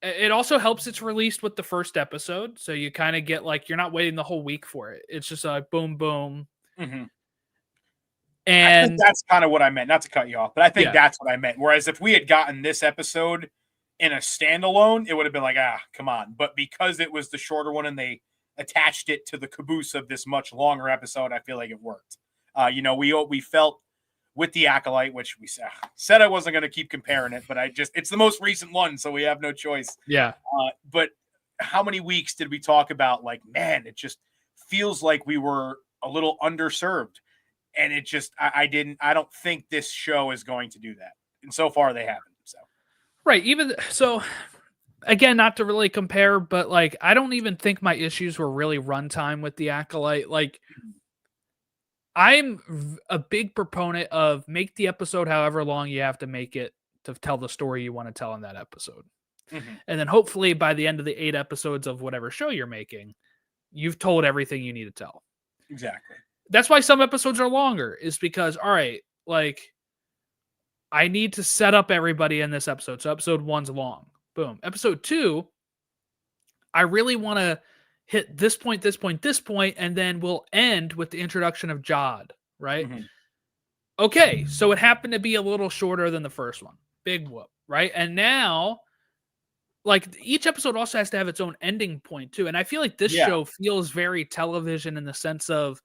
it also helps it's released with the first episode. So you kind of get like, you're not waiting the whole week for it. It's just like boom, boom. Mm-hmm. And I think that's kind of what I meant, not to cut you off, but I think Yeah. that's what I meant. Whereas if we had gotten this episode in a standalone, it would have been like, come on. But because it was the shorter one and they attached it to the caboose of this much longer episode, I feel like it worked. We felt with the Acolyte, which we said I wasn't going to keep comparing it, but it's the most recent one, so we have no choice. Yeah. But how many weeks did we talk about, like, man, it just feels like we were a little underserved. And it just, I don't think this show is going to do that. And so far they haven't. So. Right. Even so, again, not to really compare, but like, I don't even think my issues were really runtime with the Acolyte. Like, I'm a big proponent of make the episode however long you have to make it to tell the story you want to tell in that episode. Mm-hmm. And then hopefully by the end of the 8 episodes of whatever show you're making, you've told everything you need to tell. Exactly. That's why some episodes are longer, is because, all right, like, I need to set up everybody in this episode. So episode 1's long. Boom. Episode 2, I really want to hit this point, this point, this point, and then we'll end with the introduction of Jod, right? Mm-hmm. Okay, so it happened to be a little shorter than the first one. Big whoop, right? And now, like, each episode also has to have its own ending point, too. And I feel like this show feels very television in the sense of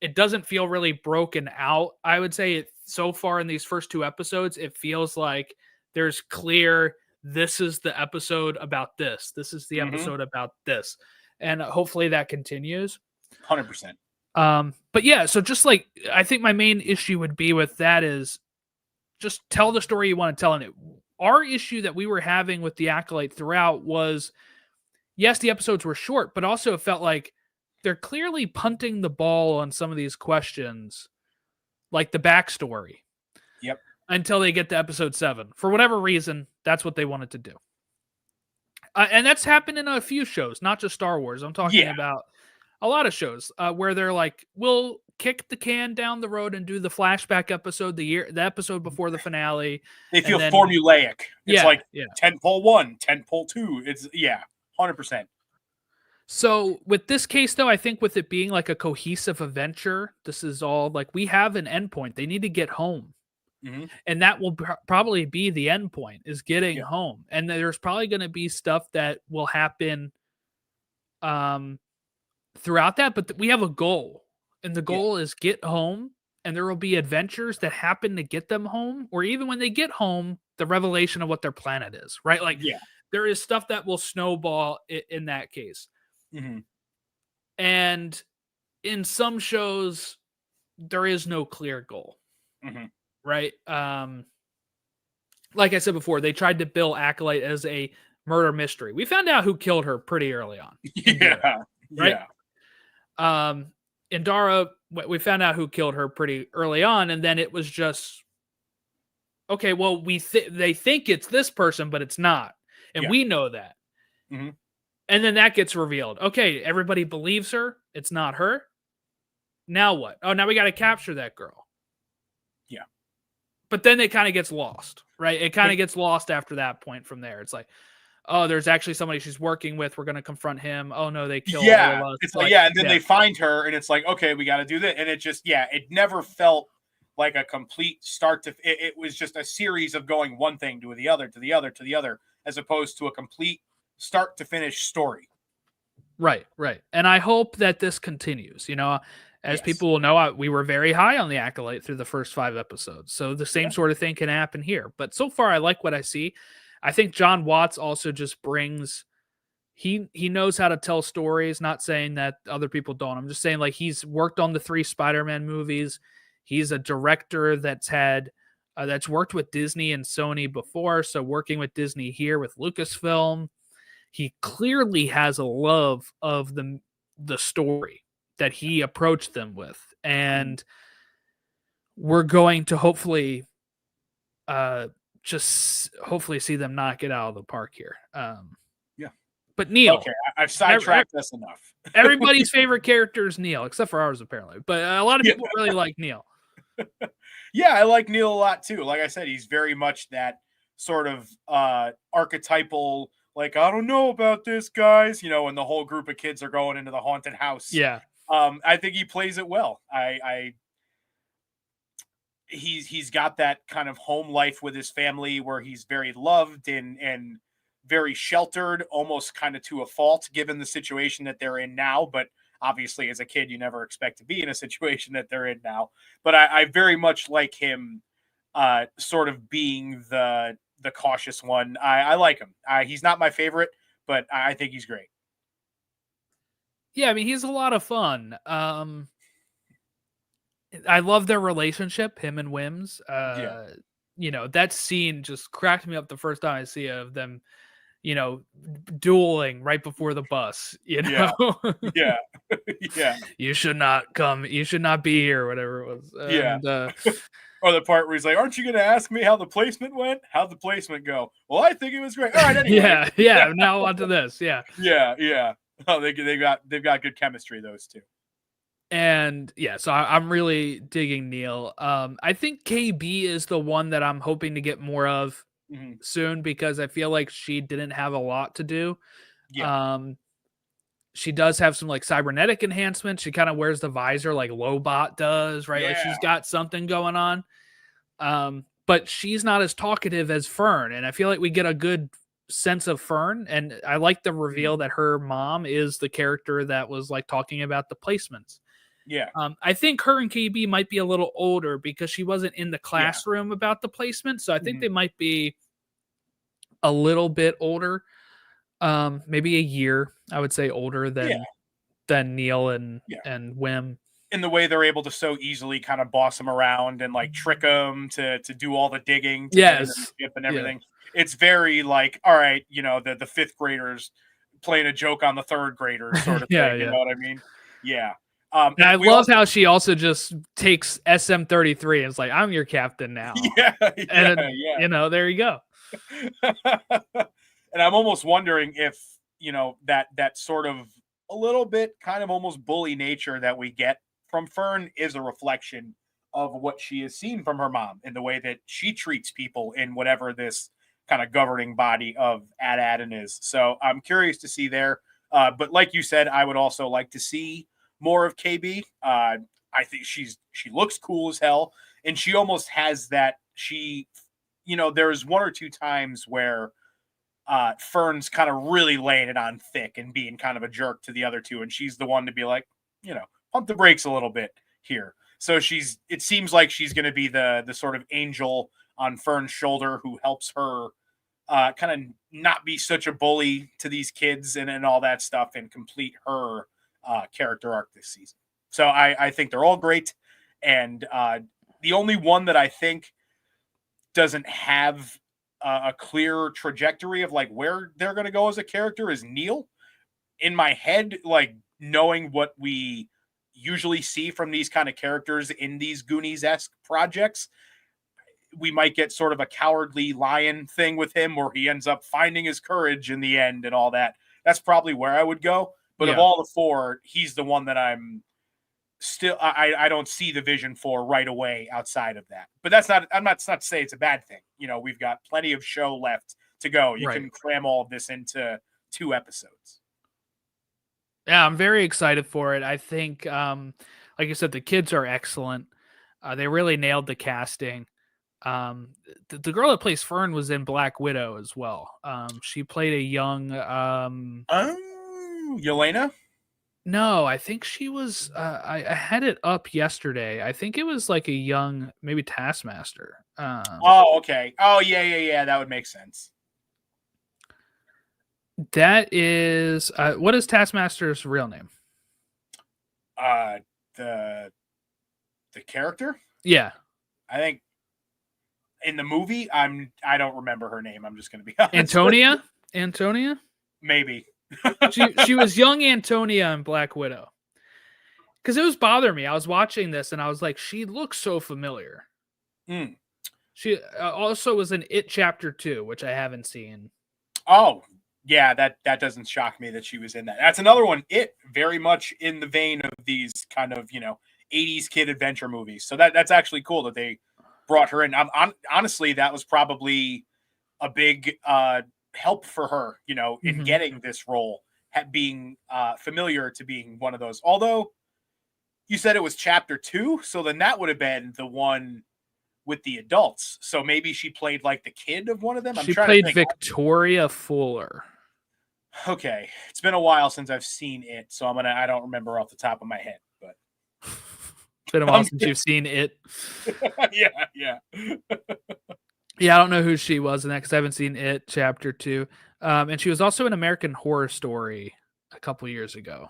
it doesn't feel really broken out. I would say so far in these first 2 episodes, it feels like there's clear, this is the episode about this. This is the episode about this. And hopefully that continues. 100%. But yeah, so just like, I think my main issue would be with that is just tell the story you want to tell. And our issue that we were having with the Acolyte throughout was, yes, the episodes were short, but also it felt like they're clearly punting the ball on some of these questions, like the backstory. Yep. until they get to episode 7. For whatever reason, that's what they wanted to do. And that's happened in a few shows, not just Star Wars. I'm talking about a lot of shows where they're like, we'll kick the can down the road and do the flashback episode, the episode before the finale. They feel formulaic. It's like tentpole 1, tentpole 2. It's 100%. So with this case, though, I think with it being like a cohesive adventure, this is all like we have an endpoint. They need to get home. Mm-hmm. And that will probably be the end point, is getting home. And there's probably going to be stuff that will happen throughout that, but we have a goal, and the goal is get home, and there will be adventures that happen to get them home, or even when they get home, the revelation of what their planet is, right? Like there is stuff that will snowball in that case. Mm-hmm. And in some shows, there is no clear goal. Mm-hmm. Right. Like I said before, they tried to bill Acolyte as a murder mystery. We found out who killed her pretty early on. Right. Indara, we found out who killed her pretty early on, and then it was just okay. Well, they think it's this person, but it's not, and we know that. Mm-hmm. And then that gets revealed. Okay, everybody believes her. It's not her. Now what? Oh, now we got to capture that girl. But then it kind of gets lost, right? It kind of gets lost after that point from there. It's like, oh, there's actually somebody she's working with. We're going to confront him. Oh, no, they killed all of us. It's like, and then they find her, and it's like, okay, we got to do this. And it just, it never felt like a complete start to, it was just a series of going one thing to the other, to the other, to the other, as opposed to a complete start to finish story. Right. And I hope that this continues, As people will know, we were very high on the Acolyte through the first 5 episodes. So the same sort of thing can happen here. But so far, I like what I see. I think Jon Watts also just brings... He knows how to tell stories, not saying that other people don't. I'm just saying, like, he's worked on the 3 Spider-Man movies. He's a director that's worked with Disney and Sony before. So working with Disney here with Lucasfilm, he clearly has a love of the story that he approached them with, and we're going to hopefully see them knock it out of the park here. But Neil, okay, I've sidetracked this enough. Everybody's favorite character is Neil, except for ours apparently, but a lot of people really like Neil. I like Neil a lot too. Like I said, he's very much that sort of archetypal, like, I don't know about this, guys, when the whole group of kids are going into the haunted house. I think he plays it well. He's got that kind of home life with his family where he's very loved and very sheltered, almost kind of to a fault, given the situation that they're in now. But obviously, as a kid, you never expect to be in a situation that they're in now. But I very much like him sort of being the cautious one. I like him. He's not my favorite, but I think he's great. Yeah, I mean, he's a lot of fun. I love their relationship, him and Wims. That scene just cracked me up the first time I see of them, dueling right before the bus, Yeah. You should not come. You should not be here, whatever it was. Or the part where he's like, aren't you going to ask me how the placement went? How'd the placement go? Well, I think it was great. All right, anyway. Now on to this. Yeah. Oh, they've got good chemistry, those two. And so I'm really digging Neil. I think KB is the one that I'm hoping to get more of soon, because I feel like she didn't have a lot to do. She does have some like cybernetic enhancements. She kind of wears the visor like Lobot does, right? Like she's got something going on. But she's not as talkative as Fern, and I feel like we get a good sense of Fern, and I like the reveal that her mom is the character that was like talking about the placements. I think her and KB might be a little older because she wasn't in the classroom about the placement, so I think they might be a little bit older, maybe a year, I would say, older than Neil and Wim. In the way they're able to so easily kind of boss them around and like trick them to do all the digging, to get in the ship and everything. It's very like, all right, the 5th graders playing a joke on the 3rd graders sort of thing. You know what I mean? And I love how she also just takes SM-33 and is like, I'm your captain now. Yeah, and there you go. And I'm almost wondering if, that sort of a little bit kind of almost bully nature that we get from Fern is a reflection of what she has seen from her mom in the way that she treats people in whatever this kind of governing body of Ad-Adin is. So I'm curious to see there. But like you said, I would also like to see more of KB. I think she looks cool as hell, and she almost has that. There's one or two times where Fern's kind of really laying it on thick and being kind of a jerk to the other two, and she's the one to be like, pump the brakes a little bit here. So it seems like she's going to be the sort of angel on Fern's shoulder who helps her kind of not be such a bully to these kids and all that stuff, and complete her character arc this season. So I think they're all great. And the only one that I think doesn't have a clear trajectory of like where they're going to go as a character is Neil. In my head, like knowing what we usually see from these kind of characters in these Goonies-esque projects, we might get sort of a cowardly lion thing with him where he ends up finding his courage in the end and all that. That's probably where I would go. But of all the four, he's the one that I'm still, I don't see the vision for right away outside of that. But I'm not to say it's a bad thing. We've got plenty of show left to go. You can cram all of this into 2 episodes. Yeah, I'm very excited for it. I think, like you said, the kids are excellent. They really nailed the casting. The girl that plays Fern was in Black Widow as well. She played a young Yelena? No, I think she was I had it up yesterday. I think it was like a young, maybe Taskmaster. Oh, okay. Oh, yeah. That would make sense. That is what is Taskmaster's real name? The character? Yeah. I think in the movie, I don't remember her name. I'm just going to be honest. Antonia? Maybe. she was young Antonia in Black Widow. Because it was bothering me. I was watching this and I was like, she looks so familiar. She also was in It Chapter 2, which I haven't seen. Oh, yeah, that doesn't shock me that she was in that. That's another one. It very much in the vein of these kind of 80s kid adventure movies. So that's actually cool that they brought her in. Honestly, that was probably a big help for her, in getting this role, being familiar to being one of those. Although you said it was Chapter 2, so then that would have been the one with the adults. So maybe she played like the kid of one of them. She played Victoria Fuller. Okay, it's been a while since I've seen it, so I don't remember off the top of my head, but it's been a while since you've seen it. Yeah. Yeah, I don't know who she was in that because I haven't seen It Chapter 2. And she was also in American Horror Story a couple years ago.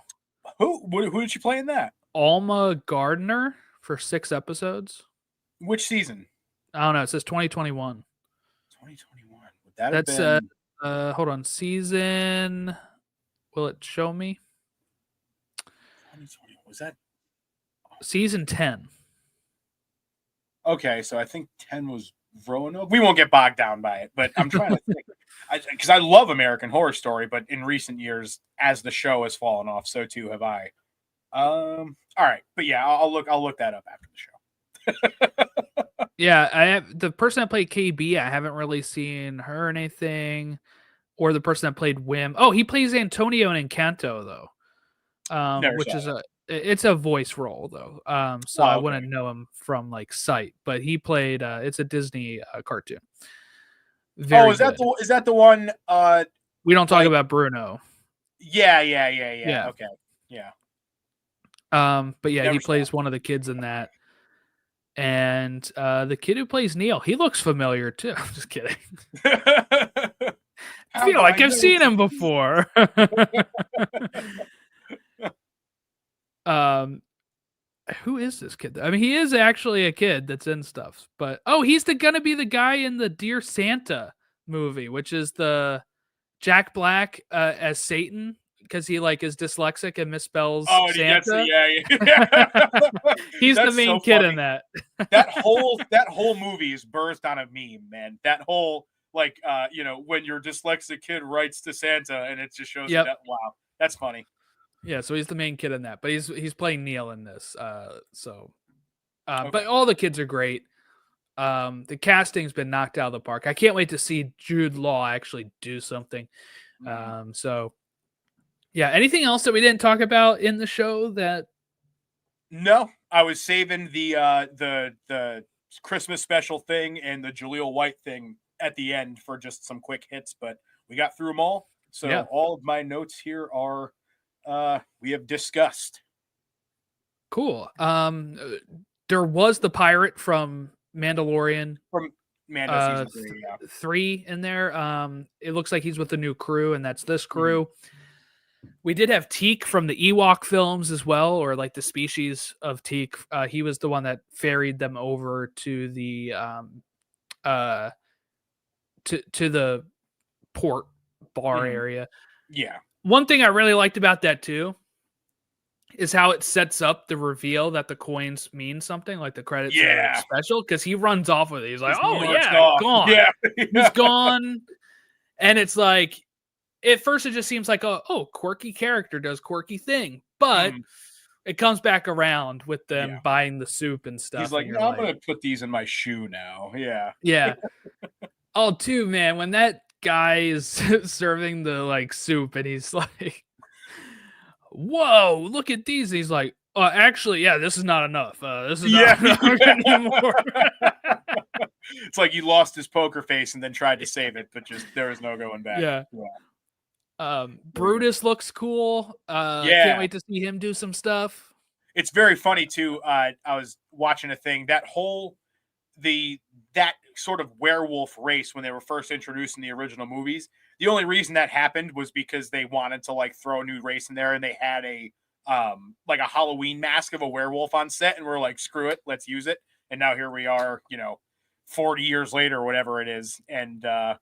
Who did she play in that? Alma Gardner for 6 episodes. Which season? I don't know. It says 2021. 2021. Would that have been... hold on. Season. Will it show me? 2020. Was that season 10? Okay, so I think 10 was Roanoke. We won't get bogged down by it, but I'm trying to think because I love American Horror Story, but in recent years, as the show has fallen off, so too have I. All right, but yeah, I'll look that up after the show. Yeah, I have the person that played KB. I haven't really seen her in anything, or the person that played Wim. Oh, he plays Antonio in Encanto though, which is it's a voice role though. So I wouldn't know him from like sight, but he played. It's a Disney cartoon. Is that the one? We don't talk about Bruno. Yeah. Okay, yeah. But yeah, he plays one of the kids in that. And the kid who plays Neil, he looks familiar too. I'm just kidding. I feel like I've seen him before. Who is this kid? I mean, he is actually a kid that's in stuff. But he's gonna be the guy in the Dear Santa movie, which is the Jack Black as Satan because he like is dyslexic and misspells Oh, and he gets Santa. yeah. He's the That's main so kid funny. in that. that whole movie is birthed on a meme, man. That whole like when your dyslexic kid writes to Santa and it just shows you Yep. that. Wow, that's funny. Yeah, so he's the main kid in that, but he's playing Neil in this. Okay. But all the kids are great. The casting's been knocked out of the park. I can't wait to see Jude Law actually do something. So yeah, anything else that we didn't talk about in the show that? No, I was saving the Christmas special thing and the Jaleel White thing at the end for just some quick hits, but we got through them all. So Yeah. all of my notes here are we have discussed. Cool. There was the pirate from Mandalorian. From Mando season 3, yeah. 3 in there. It looks like he's with the new crew, and that's this crew. We did have Teak from the Ewok films as well, or like the species of Teak. He was the one that ferried them over to the to the port bar area. Yeah. One thing I really liked about that too is how it sets up the reveal that the coins mean something, like the credits are special, because he runs off with it. He's like, "Oh yeah, gone." Yeah, he's gone, and it's like at first it just seems like quirky character does quirky thing, but it comes back around with them buying the soup and stuff. He's like, "No, I'm gonna put these in my shoe now." Yeah. Oh, too, man, when that guy is serving the like soup and he's like, "Whoa, look at these." He's like, actually, yeah, this is not enough. This is not enough anymore. It's like he lost his poker face and then tried to save it, but just there was no going back. Yeah. Brutus looks cool. Can't wait to see him do some stuff. It's very funny too. I was watching a thing that sort of werewolf race when they were first introduced in the original movies. The only reason that happened was because they wanted to like throw a new race in there, and they had a like a Halloween mask of a werewolf on set, and we're like, screw it, let's use it. And now here we are, 40 years later, whatever it is. And I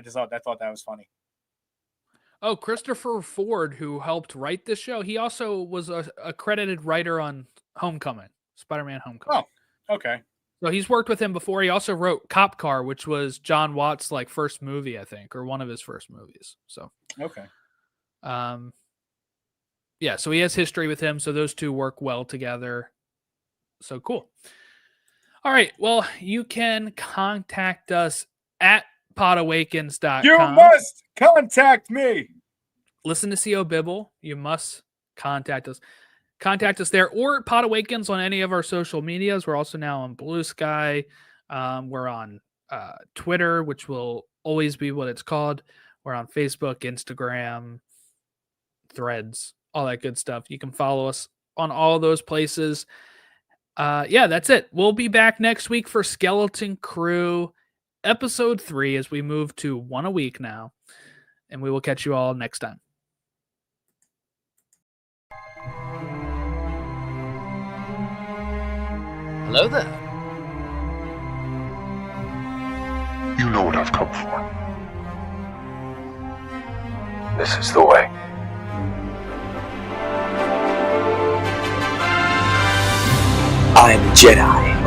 thought that was funny. Oh, Christopher Ford, who helped write this show, he also was a credited writer on Homecoming, Spider-Man Homecoming. Oh, okay. So he's worked with him before. He also wrote Cop Car, which was Jon Watts' like first movie, I think, or one of his first movies. So okay. Yeah, so he has history with him, so those two work well together. So cool. All right, well, you can contact us at podawakens.com. You must contact me. Listen to CO Bibble. You must contact us. Contact us there, or Pod Awakens on any of our social medias. We're also now on Blue Sky. We're on Twitter, which will always be what it's called. We're on Facebook, Instagram, Threads, all that good stuff. You can follow us on all those places. That's it. We'll be back next week for Skeleton Crew episode 3 as we move to 1 a week now. And we will catch you all next time. Hello there. You know what I've come for. This is the way. I'm a Jedi.